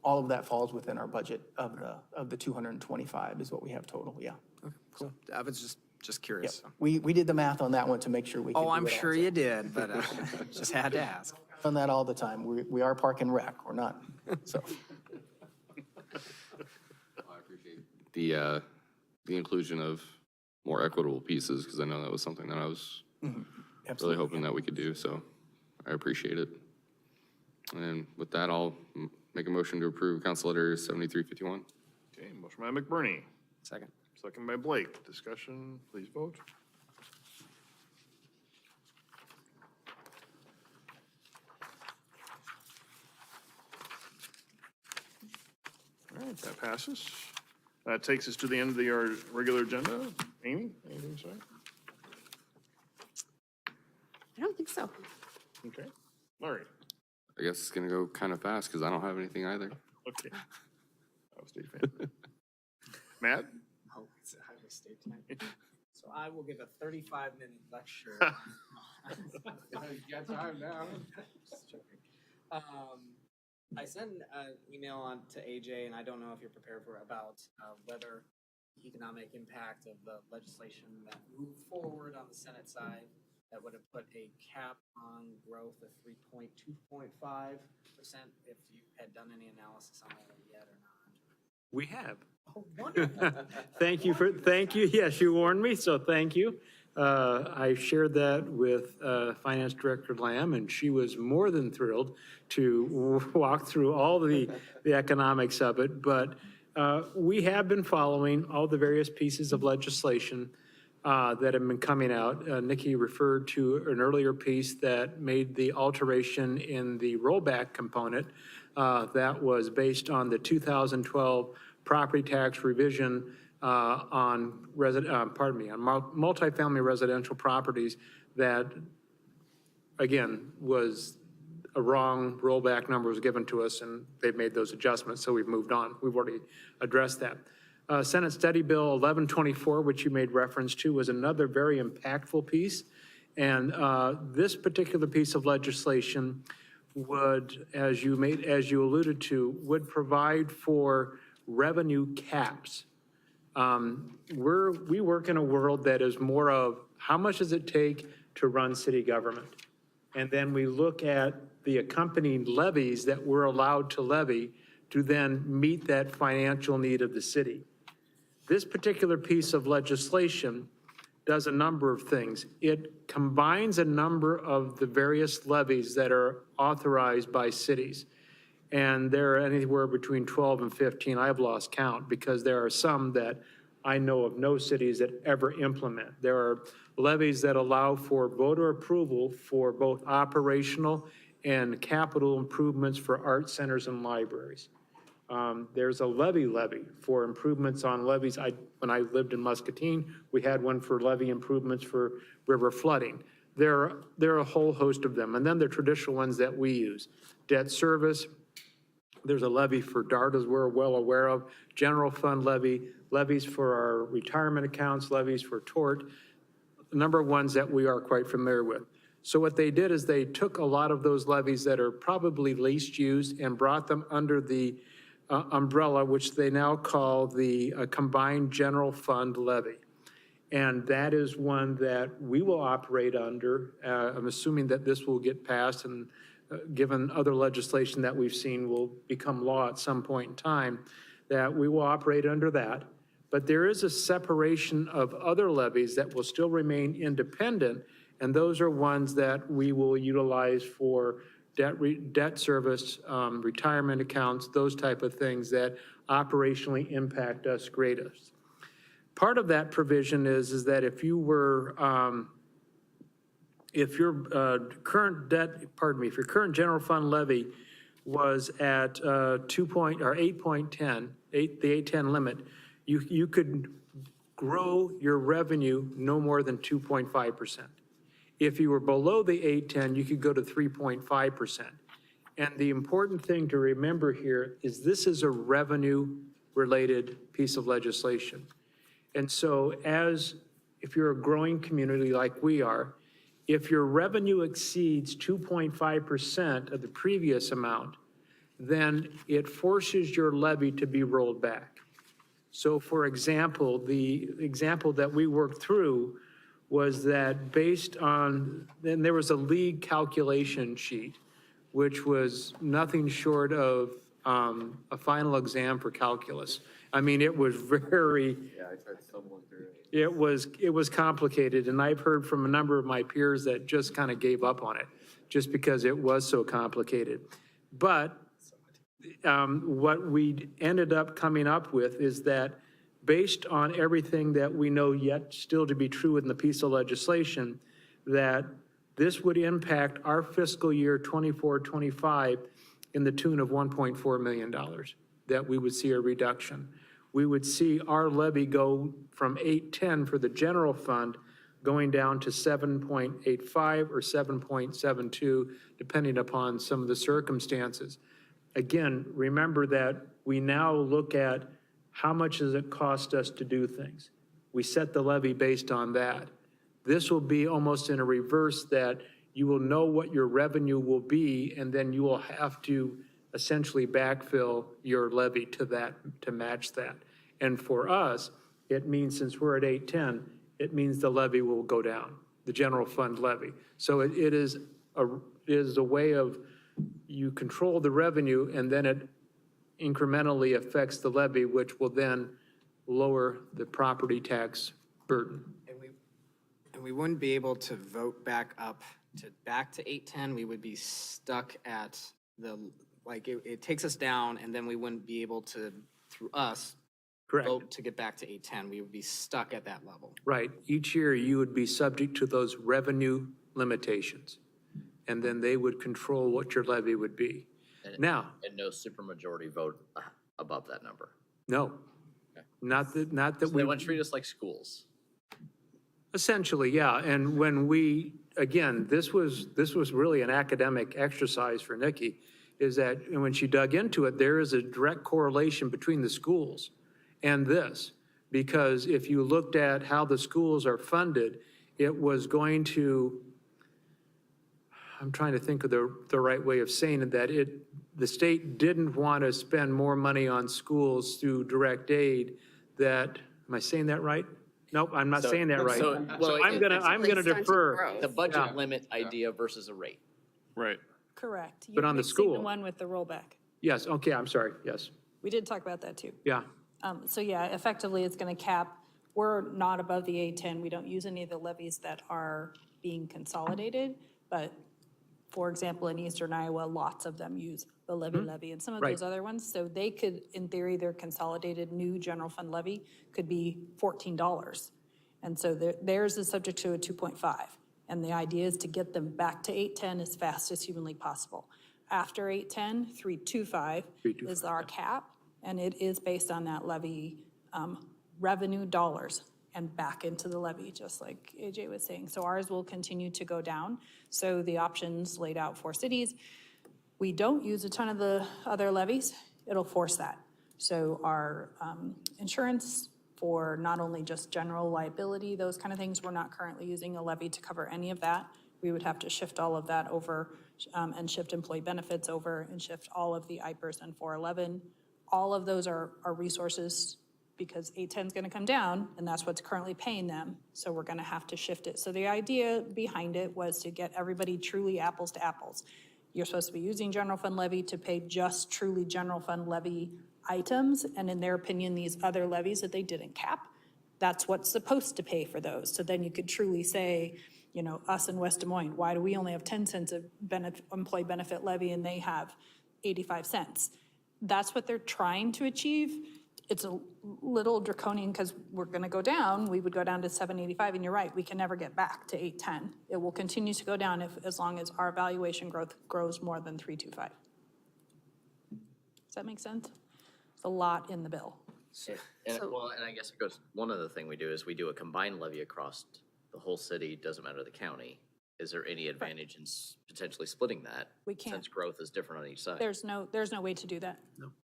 all of that falls within our budget of the 225 is what we have total, yeah. Okay, cool. I was just curious. Yep. We did the math on that one to make sure we could do I'm it sure all. you did, but just had to ask. On that all the time. We are Park and Rec, we're not, so. I appreciate the inclusion of more equitable pieces, because I know that was something that I was really hoping that we could do, so I appreciate it. And with that, I'll make a motion to approve Council Letter 7351. Okay, motion by McBurney, Second. second by Blake. Discussion, please vote. All right, that passes. That takes us to the end of our regular agenda. Amy, anything to say? I don't think so. Okay, all right, I guess it's going to go kind of fast because I don't have anything either. okay. Ohio State fan. Matt? Oh, it's a Ohio State tonight. So I will give a 35-minute lecture. You got time now. Just joking. I sent an email on to AJ, and I don't know if you're prepared for it, about whether economic impact of the legislation that moved forward on the Senate side that would have put a cap on growth of 3.2.5%, if you had done any analysis on that yet or not. We have. Oh, wonderful. Thank you. Yes, you warned me, so thank you. I shared that with Finance Director Lamb, and she was more than thrilled to walk through all the economics of it. But we have been following all the various pieces of legislation that have been coming out. Nikki referred to an earlier piece that made the alteration in the rollback component that was based on the 2012 property tax revision on multifamily residential properties that, again, was a wrong rollback number was given to us, and they've made those adjustments, so we've moved on. We've already addressed that. Senate Study Bill 1124, which you made reference to, was another very impactful piece. And this particular piece of legislation would, as you alluded to, would provide for revenue caps. We work in a world that is more of how much does it take to run city government? And then we look at the accompanying levies that we're allowed to levy to then meet that financial need of the city. This particular piece of legislation does a number of things. It combines a number of the various levies that are authorized by cities. And there are anywhere between 12 and 15. I've lost count because there are some that I know of no cities that ever implement. There are levies that allow for voter approval for both operational and capital improvements for art centers and libraries. There's a levy for improvements on levees. When I lived in Muscatine, we had one for levy improvements for river flooding. There are a whole host of them. And then the traditional ones that we use. Debt service, there's a levy for DART, as we're well aware of, general fund levy, levies for our retirement accounts, levies for tort, a number of ones that we are quite familiar with. So what they did is they took a lot of those levies that are probably least used and brought them under the umbrella, which they now call the combined general fund levy. And that is one that we will operate under. I'm assuming that this will get passed, and given other legislation that we've seen will become law at some point in time, that we will operate under that. But there is a separation of other levies that will still remain independent, and those are ones that we will utilize for debt service, retirement accounts, those type of things that operationally impact us greatest. Part of that provision is that if you were, if your current general fund levy was at 8.10, the 810 limit, you could grow your revenue no more than 2.5%. If you were below the 810, you could go to 3.5%. And the important thing to remember here is this is a revenue-related piece of legislation. And so if you're a growing community like we are, if your revenue exceeds 2.5% of the previous amount, then it forces your levy to be rolled back. So for example, the example that we worked through was that based on, then there was a league calculation sheet, which was nothing short of a final exam for calculus. I mean, it was very, Yeah, I tried stumbling through it. it was complicated, and I've heard from a number of my peers that just kind of gave up on it, just because it was so complicated. But what we ended up coming up with is that based on everything that we know yet still to be true in the piece of legislation, that this would impact our fiscal year 24-25 in the tune of $1.4 million, that we would see a reduction. We would see our levy go from 810 for the general fund going down to 7.85 or 7.72, depending upon some of the circumstances. Again, remember that we now look at how much does it cost us to do things. We set the levy based on that. This will be almost in a reverse, that you will know what your revenue will be, and then you will have to essentially backfill your levy to that, to match that. And for us, it means, since we're at 810, it means the levy will go down, the general fund levy. So it is a way of, you control the revenue, and then it incrementally affects the levy, which will then lower the property tax burden. And we wouldn't be able to vote back up back to 810. We would be stuck at it takes us down, and then we wouldn't be able to, through us, Correct. vote to get back to 810. We would be stuck at that level. Right. Each year you would be subject to those revenue limitations, and then they would control what your levy would be. And Now, no supermajority vote above that number. no. Not that So we. they want to treat us like schools. Essentially, yeah. And when we, again, this was really an academic exercise for Nikki, is that when she dug into it, there is a direct correlation between the schools and this. Because if you looked at how the schools are funded, it was going to, I'm trying to think of the right way of saying it, that the state didn't want to spend more money on schools through direct aid that, am I saying that right? Nope, I'm not saying that right. So I'm gonna defer. The budget Yeah. limit idea versus a rate. Right. Correct. But You're on the mixing school- The one with the rollback. Yes, okay, I'm sorry, yes, We did talk about that too. yeah. So yeah, effectively, it's going to cap, we're not above the A10. We don't use any of the levies that are being consolidated. But for example, in eastern Iowa, lots of them use the levy and some of Right. those other ones. So they could, in theory, their consolidated new general fund levy could be $14. And so theirs is subject to a 2.5. And the idea is to get them back to 810 as fast as humanly possible. After 810, 325 is our cap, and it is based on that levy revenue dollars and back into the levy, just like AJ was saying. So ours will continue to go down. So the options laid out for cities, we don't use a ton of the other levies, it'll force that. So our insurance for not only just general liability, those kind of things, we're not currently using a levy to cover any of that. We would have to shift all of that over and shift employee benefits over and shift all of the IPERS and 411. All of those are resources because 810 is going to come down and that's what's currently paying them. So we're going to have to shift it. So the idea behind it was to get everybody truly apples to apples. You're supposed to be using general fund levy to pay just truly general fund levy items. And in their opinion, these other levies that they didn't cap, that's what's supposed to pay for those. So then you could truly say, you know, us in West Des Moines, why do we only have 10 cents of employee benefit levy and they have 85 cents? That's what they're trying to achieve. It's a little draconian because we're going to go down. We would go down to 785, and you're right, we can never get back to 810. It will continue to go down as long as our valuation growth grows more than 325. Does that make sense? It's a lot in the bill. And I guess it goes, one other thing we do is we do a combined levy across the whole city, doesn't matter the county. Is there any advantage in potentially splitting that? We can't. Since growth is different on each side. There's no way to do that.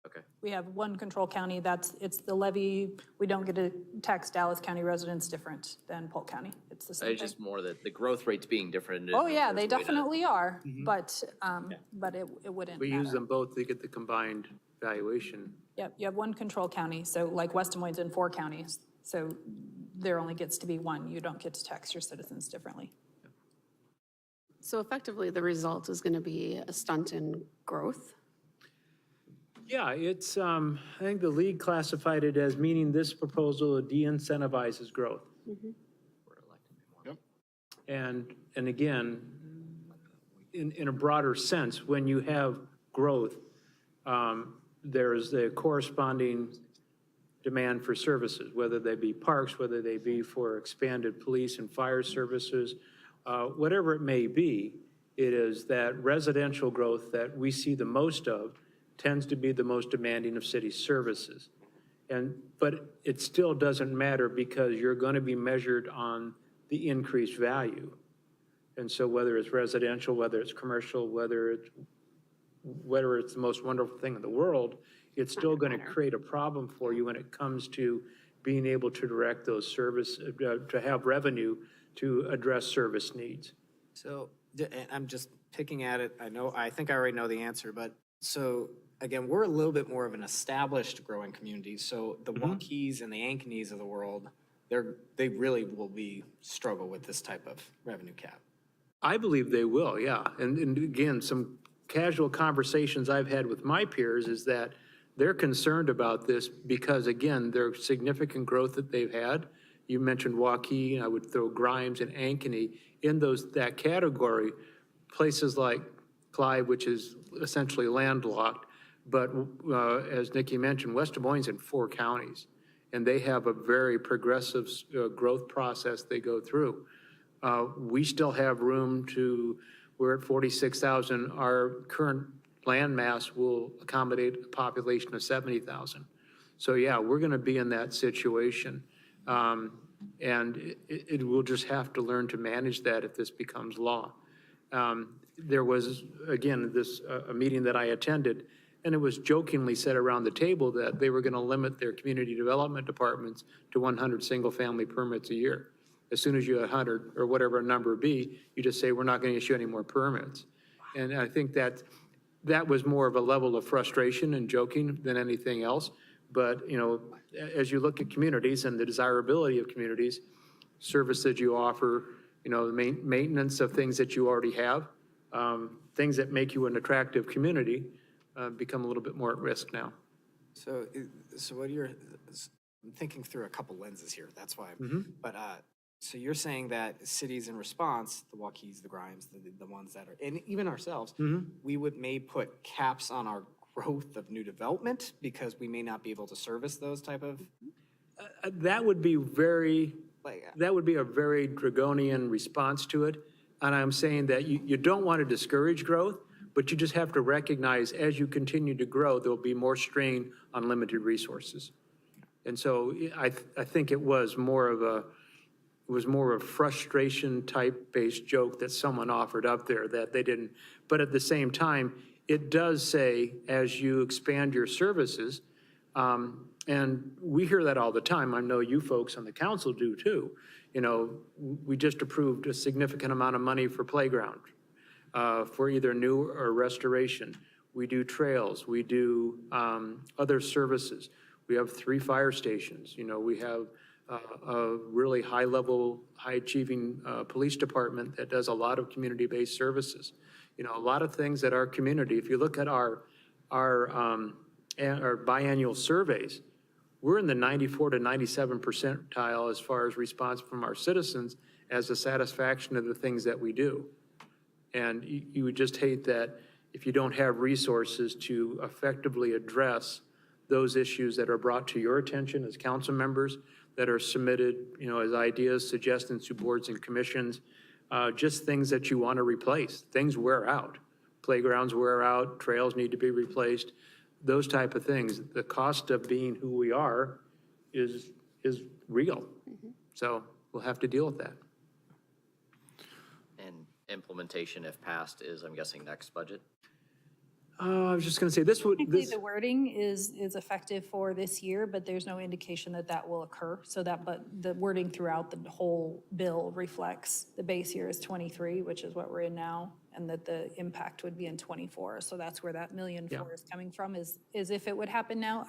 Okay. We have one control county, it's the levy. We don't get to tax Dallas County residents different than Polk County. It's the same It's thing. just more that the growth rates being different. Oh, yeah, they definitely are, but it wouldn't We use matter. them both to get the combined valuation. Yep, you have one control county, so like West Des Moines in 4 counties. So there only gets to be one. You don't get to tax your citizens differently. So effectively, the result is going to be a stunt in growth. Yeah, it's, I think the league classified it as meaning this proposal de-incentivizes growth. Yep. And again, in a broader sense, when you have growth, there's the corresponding demand for services, whether they be parks, whether they be for expanded police and fire services, whatever it may be, it is that residential growth that we see the most of tends to be the most demanding of city services. But it still doesn't matter because you're going to be measured on the increased value. And so whether it's residential, whether it's commercial, whether it's the most wonderful thing in the world, it's still going to create a problem for you when it comes to being able to direct those to have revenue to address service needs. So and I'm just picking at it. I think I already know the answer, but so again, we're a little bit more of an established growing community. So the Waukees and the Ankenees of the world, they really will struggle with this type of revenue cap. I believe they will, yeah. And again, some casual conversations I've had with my peers is that they're concerned about this because, again, there's significant growth that they've had. You mentioned Waukee, I would throw Grimes and Ankeny in that category. Places like Clive, which is essentially landlocked, but as Nikki mentioned, West Des Moines in 4 counties, and they have a very progressive growth process they go through. We still have room we're at 46,000. Our current land mass will accommodate a population of 70,000. So yeah, we're going to be in that situation. And it will just have to learn to manage that if this becomes law. There was, again, a meeting that I attended, and it was jokingly said around the table that they were going to limit their community development departments to 100 single-family permits a year. As soon as you have 100, or whatever a number be, you just say, we're not going to issue any more permits. And I think that was more of a level of frustration and joking than anything else. But, you know, as you look at communities and the desirability of communities, service that you offer, you know, the maintenance of things that you already have, things that make you an attractive community become a little bit more at risk now. So what you're, I'm thinking through a couple lenses here, that's why. But, so you're saying that cities in response, the Waukees, the Grimes, the ones that are, and even ourselves, we may put caps on our growth of new development because we may not be able to service those type of? That would be a very draconian response to it. And I'm saying that you don't want to discourage growth, but you just have to recognize as you continue to grow, there'll be more strain on limited resources. And so I think it was more of a frustration type based joke that someone offered up there that they didn't. But at the same time, it does say as you expand your services, and we hear that all the time. I know you folks on the council do too. You know, we just approved a significant amount of money for playground, for either new or restoration. We do trails, we do other services. We have 3 fire stations. You know, we have a really high-level, high-achieving police department that does a lot of community-based services. You know, a lot of things that our community, if you look at our biannual surveys, we're in the 94 to 97 percentile as far as response from our citizens as the satisfaction of the things that we do. And you would just hate that if you don't have resources to effectively address those issues that are brought to your attention as council members, that are submitted, you know, as ideas, suggestions to boards and commissions, just things that you want to replace. Things wear out. Playgrounds wear out, trails need to be replaced, those type of things. The cost of being who we are is real. So we'll have to deal with that. And implementation, if passed, is, I'm guessing, next budget? I was just going to say, this would... Technically, the wording is effective for this year, but there's no indication that that will occur. But the wording throughout the whole bill reflects the base year is 23, which is what we're in now, and that the impact would be in 24. So that's where that $1.4 million is coming from, is if it would happen now.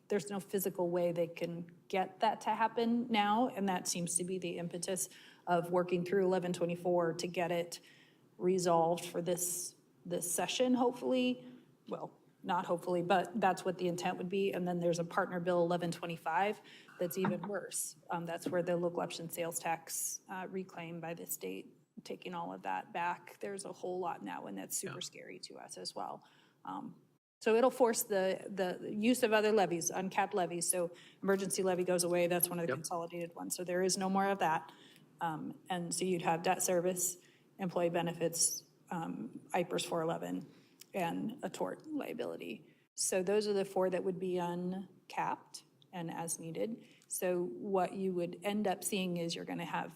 There's no physical way they can get that to happen now, and that seems to be the impetus of working through 1124 to get it resolved for this session, hopefully. Well, not hopefully, but that's what the intent would be. And then there's a partner bill 1125 that's even worse. That's where the local option sales tax reclaimed by the state, taking all of that back. There's a whole lot now, and that's super scary to us as well. So it'll force the use of other levies, uncapped levies. So emergency levy goes away. That's one of the consolidated ones. So there is no more of that. And so you'd have debt service, employee benefits, IPERS 411, and a tort liability. So those are the 4 that would be uncapped and as needed. So what you would end up seeing is you're going to have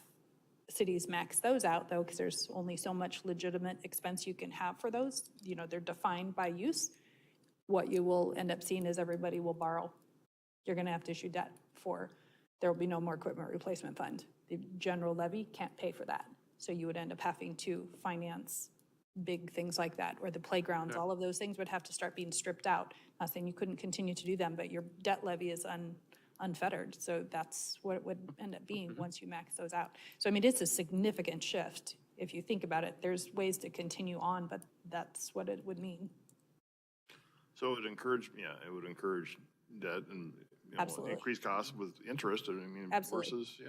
cities max those out, though, because there's only so much legitimate expense you can have for those. You know, they're defined by use. What you will end up seeing is everybody will borrow. You're going to have to issue debt there will be no more equipment replacement fund. The general levy can't pay for that. So you would end up having to finance big things like that, or the playgrounds, all of those things would have to start being stripped out. Not saying you couldn't continue to do them, but your debt levy is unfettered. So that's what it would end up being once you max those out. So, I mean, it's a significant shift. If you think about it, there's ways to continue on, but that's what it would mean. So it would encourage debt and Absolutely. increase costs with interest. I mean, Absolutely. versus,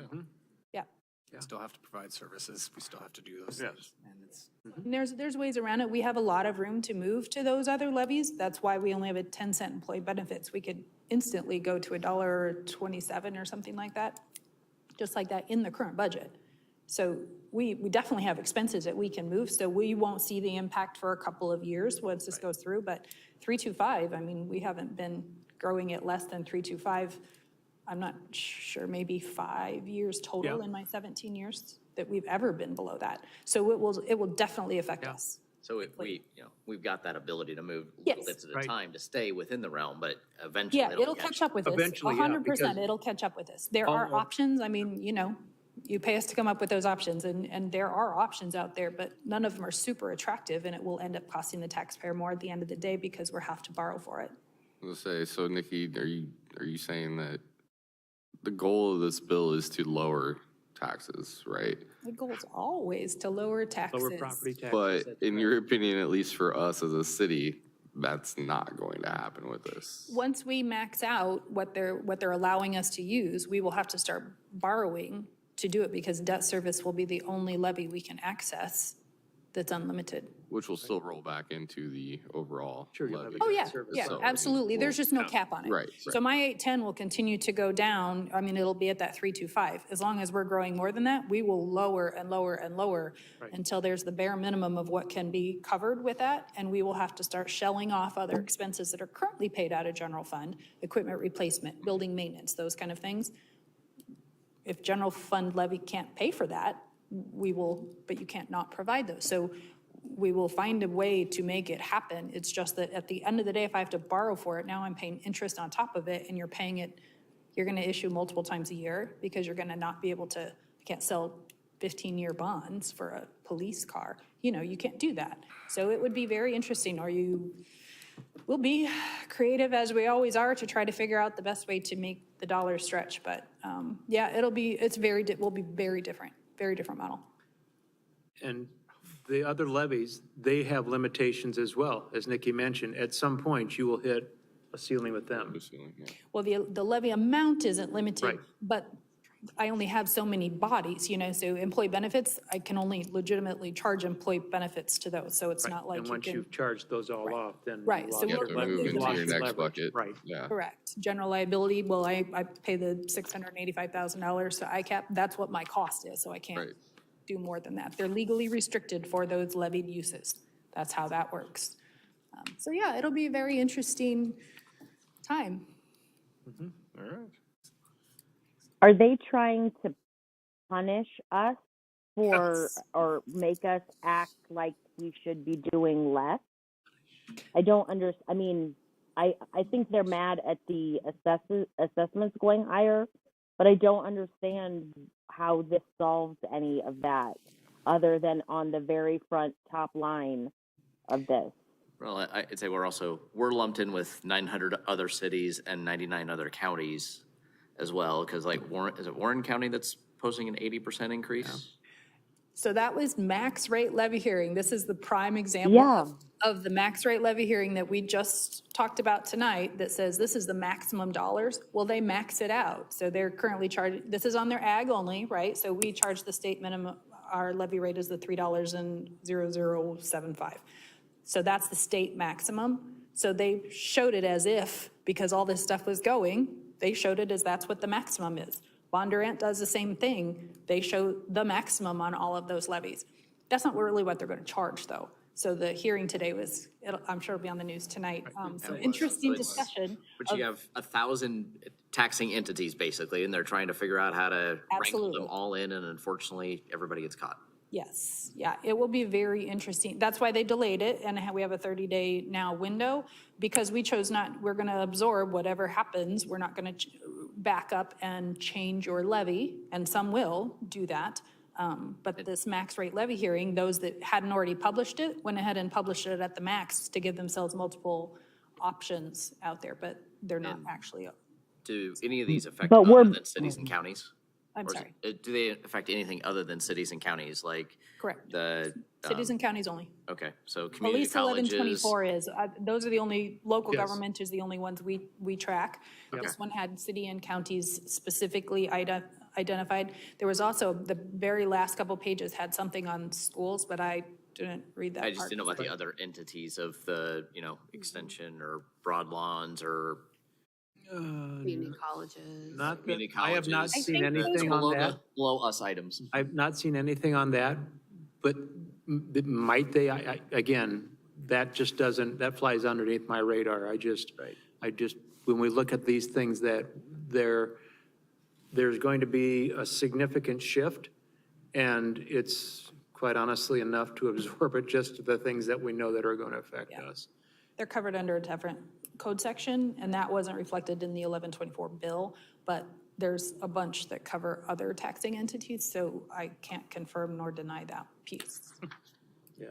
Yeah. We still have to provide services. We still have to do those Yes. things. And it's, And there's ways around it. We have a lot of room to move to those other levies. That's why we only have a 10-cent employee benefits. We could instantly go to $1.27 or something like that, just like that in the current budget. So we definitely have expenses that we can move, so we won't see the impact for a couple of years once this goes through, but 325, I mean, we haven't been growing it less than 325. I'm not sure, maybe 5 years total Yeah. in my 17 years that we've ever been below that. So it will definitely affect us. So if we, we've got that ability to move a little Yes. bits at a Right. time to stay within the realm, but eventually Yeah, it'll catch up with us. Eventually, yeah, 100%, because it'll catch up with us. There are all of- options, I mean, you pay us to come up with those options, and there are options out there, but none of them are super attractive, and it will end up costing the taxpayer more at the end of the day because we'll have to borrow for it. Let's say, so Nikki, are you saying that the goal of this bill is to lower taxes, right? The goal is always to lower taxes. Lower property taxes. But that's in right. your opinion, at least for us as a city, that's not going to happen with this. Once we max out what they're allowing us to use, we will have to start borrowing to do it because debt service will be the only levy we can access that's unlimited. Which will still roll back into the overall Sure, you'll have levy. a Oh, yeah, service. yeah, So absolutely. There's we'll- just no cap on it. Right, So right. my 810 will continue to go down. I mean, it'll be at that 325. As long as we're growing more than that, we will lower and lower and lower Right. until there's the bare minimum of what can be covered with that. And we will have to start shelling off other expenses that are currently paid out of general fund, equipment replacement, building maintenance, those kind of things. If general fund levy can't pay for that, we will, but you can't not provide those. So we will find a way to make it happen. It's just that at the end of the day, if I have to borrow for it, now I'm paying interest on top of it, and you're paying it, you're gonna issue multiple times a year because you're gonna not be able to, you can't sell 15-year bonds for a police car. You can't do that. So it would be very interesting, we'll be creative as we always are to try to figure out the best way to make the dollar stretch. But yeah, will be very different model. And the other levies, they have limitations as well. As Nikki mentioned, at some point, you will hit a ceiling with them. Yeah. Well, the levy amount isn't limited, Right. but I only have so many bodies, so employee benefits, I can only legitimately charge employee benefits to those. So it's not like And you once can. you've charged those all off, then. Right, you so lost You we're- have your to move leverage. into Lost your your next leverage. bucket. Right. Yeah. Correct. General liability, well, I pay the $685,000 to ICAP. That's what my cost is, so I can't Right. do more than that. They're legally restricted for those levied uses. That's how that works. So yeah, it'll be a very interesting time. All right. Are they trying to punish us for, Yes. or make us act like we should be doing less? I don't I mean, I think they're mad at the assessments going higher, but I don't understand how this solves any of that other than on the very front top line of this. Well, I'd say we're lumped in with 900 other cities and 99 other counties as well, because like is it Warren County that's posting an 80% increase? So that was max rate levy hearing. This is the prime example Yeah. of the max rate levy hearing that we just talked about tonight that says this is the maximum dollars. Well, they max it out. So they're currently charging, this is on their ag only, right? So we charge the state minimum, our levy rate is the $3.0075. So that's the state maximum. So they showed it as if, because all this stuff was going, they showed it as that's what the maximum is. Bondurant does the same thing. They show the maximum on all of those levies. That's not really what they're going to charge, though. So the hearing today I'm sure it'll be on the news tonight. So interesting discussion. But you have 1,000 taxing entities basically, and they're trying to figure out how to wrangle Absolutely. them all in, and unfortunately, everybody gets caught. Yes, yeah, it will be very interesting. That's why they delayed it, and we have a 30-day now window, because we chose we're going to absorb whatever happens. We're not going to back up and change your levy, and some will do that. But this max rate levy hearing, those that hadn't already published it, went ahead and published it at the max to give themselves multiple options out there, but they're not actually, Do any of these affect But other we're- than cities and counties? I'm Or is sorry, do they affect anything other than cities and counties, like correct. the? Cities and counties only. Okay, so At community least colleges. 1124 is, those are the only, local Yes. government is the only ones we track. This one had city and counties specifically identified. There was also, the very last couple pages had something on schools, but I didn't read that I just part. didn't know about the other entities of the, extension or broad lawns or Community colleges. Not that, Community I have not colleges. seen think those anything on that. Below us items. I've not seen anything on that, but might they? Again, that just doesn't, that flies underneath my radar. I just, when we look at these things that there's going to be a significant shift, and it's quite honestly enough to absorb it, just the things that we know that are going to affect us. They're covered under a different code section, and that wasn't reflected in the 1124 bill, but there's a bunch that cover other taxing entities, so I can't confirm nor deny that piece. Yeah.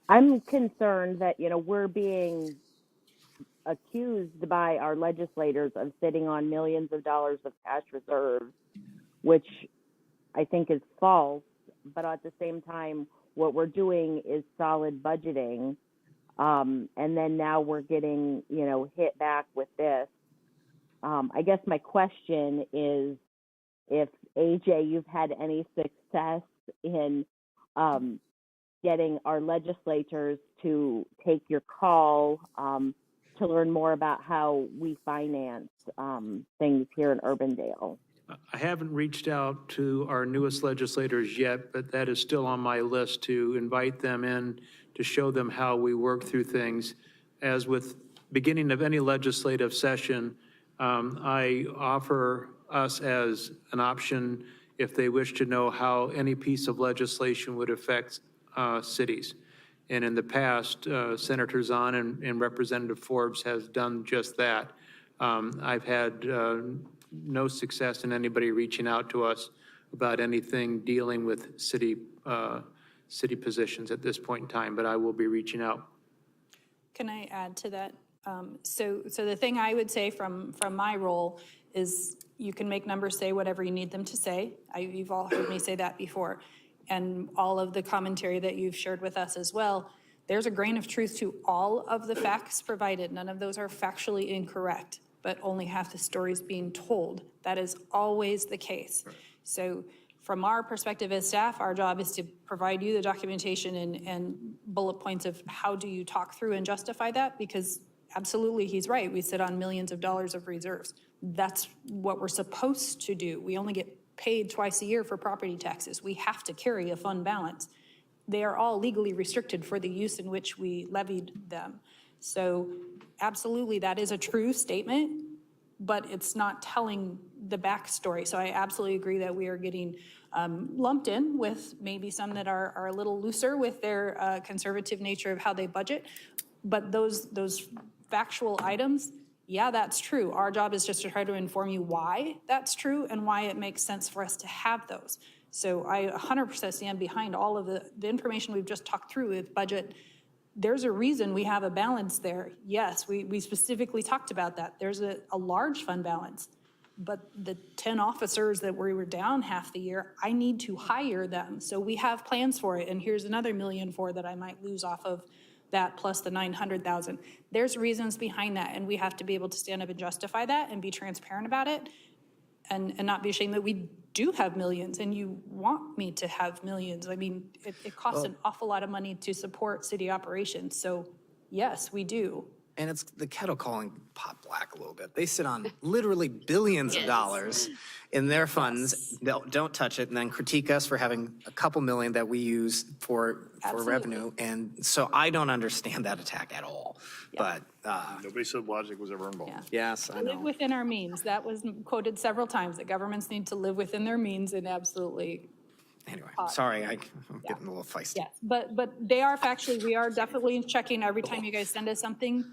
I'm concerned that, we're being accused by our legislators of sitting on millions of dollars of cash reserves, which I think is false. But at the same time, what we're doing is solid budgeting. And then now we're getting, hit back with this. I guess my question is if, AJ, you've had any success in getting our legislators to take your call to learn more about how we finance things here in Urbandale. I haven't reached out to our newest legislators yet, but that is still on my list to invite them in to show them how we work through things. As with beginning of any legislative session, I offer us as an option if they wish to know how any piece of legislation would affect cities. And in the past, Senator Zahn and Representative Forbes has done just that. I've had no success in anybody reaching out to us about anything dealing with city positions at this point in time, but I will be reaching out. Can I add to that? So the thing I would say from my role is you can make numbers say whatever you need them to say. You've all heard me say that before. And all of the commentary that you've shared with us as well, there's a grain of truth to all of the facts provided. None of those are factually incorrect, but only half the story is being told. That is always the case. Right. So from our perspective as staff, our job is to provide you the documentation and bullet points of how do you talk through and justify that, because absolutely, he's right. We sit on millions of dollars of reserves. That's what we're supposed to do. We only get paid twice a year for property taxes. We have to carry a fund balance. They are all legally restricted for the use in which we levied them. So absolutely, that is a true statement, but it's not telling the backstory. So I absolutely agree that we are getting lumped in with maybe some that are a little looser with their conservative nature of how they budget. But those factual items, yeah, that's true. Our job is just to try to inform you why that's true and why it makes sense for us to have those. So I 100% stand behind all of the information we've just talked through with budget. There's a reason we have a balance there. Yes, we specifically talked about that. There's a large fund balance, but the 10 officers that we were down half the year, I need to hire them. So we have plans for it. And here's another $1.4 million that I might lose off of that plus the 900,000. There's reasons behind that, and we have to be able to stand up and justify that and be transparent about it, and not be ashamed that we do have millions, and you want me to have millions. I mean, it costs an awful lot of money to support city operations, so yes, we do. And it's the kettle calling pot black a little bit. They sit on literally billions of dollars in their funds. Don't touch it, and then critique us for having a couple million that we use for revenue. And so I don't understand that attack at all. Yeah. But nobody said logic was ever involved. Yeah. Yes, I know. Live within our means. That was quoted several times, that governments need to live within their means, and absolutely. Anyway, sorry, I'm getting a little feisty. Yes, but they are factually, we are definitely checking every time you guys send us something.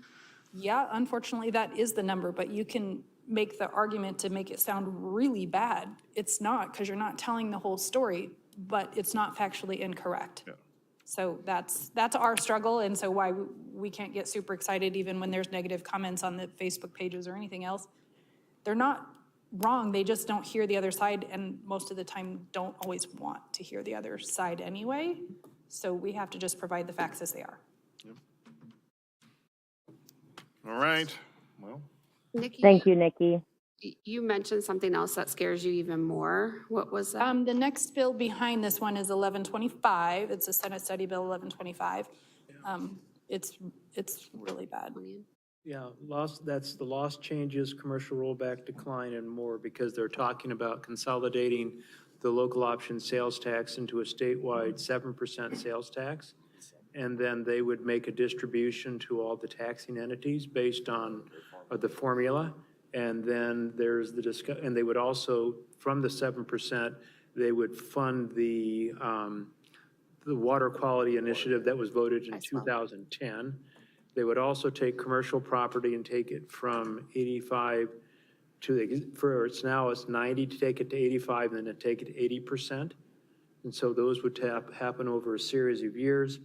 Yeah, unfortunately, that is the number, but you can make the argument to make it sound really bad. It's not, because you're not telling the whole story, but it's not factually incorrect. Yeah. So that's our struggle, and so why we can't get super excited even when there's negative comments on the Facebook pages or anything else. They're not wrong, they just don't hear the other side, and most of the time don't always want to hear the other side anyway. So we have to just provide the facts as they are. Yep. All right, well. Nikki, Thank you, Nikki. You mentioned something else that scares you even more. What was that? The next bill behind this one is 1125. It's a Senate Study Bill 1125. It's really bad. Yeah, that's the loss changes, commercial rollback decline and more, because they're talking about consolidating the local option sales tax into a statewide 7% sales tax. And then they would make a distribution to all the taxing entities based on the formula. And then there's and they would also, from the 7%, they would fund the water quality initiative that was voted in 2010. They would also take commercial property and take it from 85 it's 90 to take it to 85 and then to take it to 80%. And so those would happen over a series of years.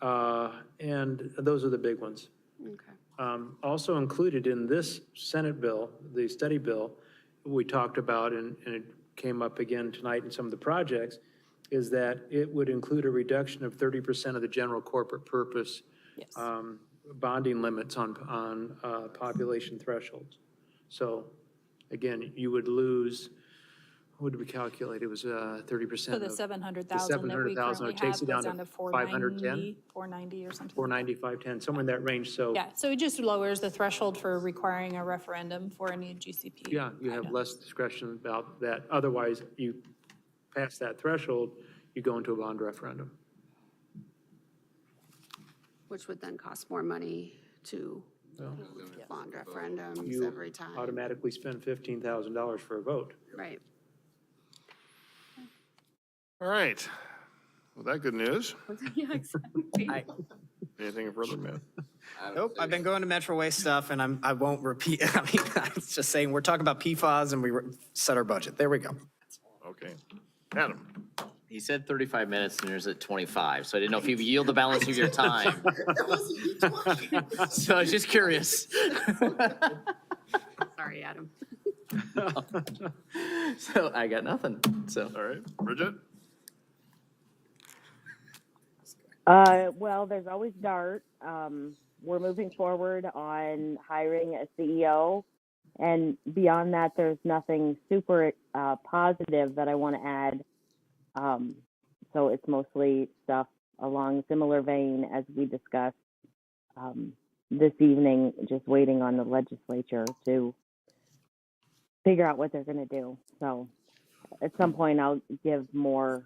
And those are the big ones. Okay. Also included in this Senate bill, the study bill, we talked about, and it came up again tonight in some of the projects, is that it would include a reduction of 30% of the general corporate purpose Yes. bonding limits on population thresholds. So again, you would lose, what did we calculate? It was 30%. So the 700,000 that we 700,000, currently it takes have it down goes to down to 510? 490 or something. 490, 510, somewhere in that range. So Yeah, so it just lowers the threshold for requiring a referendum for a new GCP. yeah, you have item. less discretion about that. Otherwise, you pass that threshold, you go into a bond referendum. Which would then cost more money to bond referendums You every time. automatically spend $15,000 for a vote. Right. All right. Well, that good news. Yeah, exactly. Anything further, Matt? Nope, I've been going to Metro Waste stuff, and I won't repeat. I mean, I was just saying, we're talking about PFAS, and we set our budget. There we go. Okay. Adam? He said 35 minutes and yours at 25, so I didn't know if you yield the balance of your time. So I was just curious. Sorry, Adam. So I got nothing, so. All right. Bridget? Well, there's always DART. We're moving forward on hiring a CEO. And beyond that, there's nothing super positive that I want to add. So it's mostly stuff along a similar vein as we discussed this evening, just waiting on the legislature to figure out what they're going to do. So at some point I'll give more,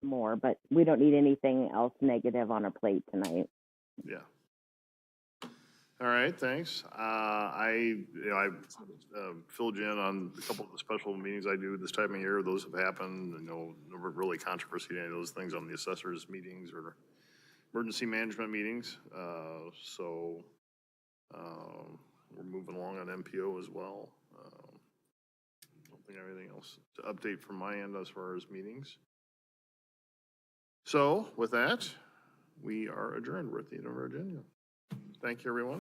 but we don't need anything else negative on our plate tonight. Yeah. All right, thanks. I filled you in on a couple of the special meetings I do this time of year. Those have happened. No really controversy, any of those things on the assessors meetings or emergency management meetings. So we're moving along on MPO as well. Don't think anything else to update from my end as far as meetings. So with that, we are adjourned. We're at the end of our agenda. Thank you, everyone.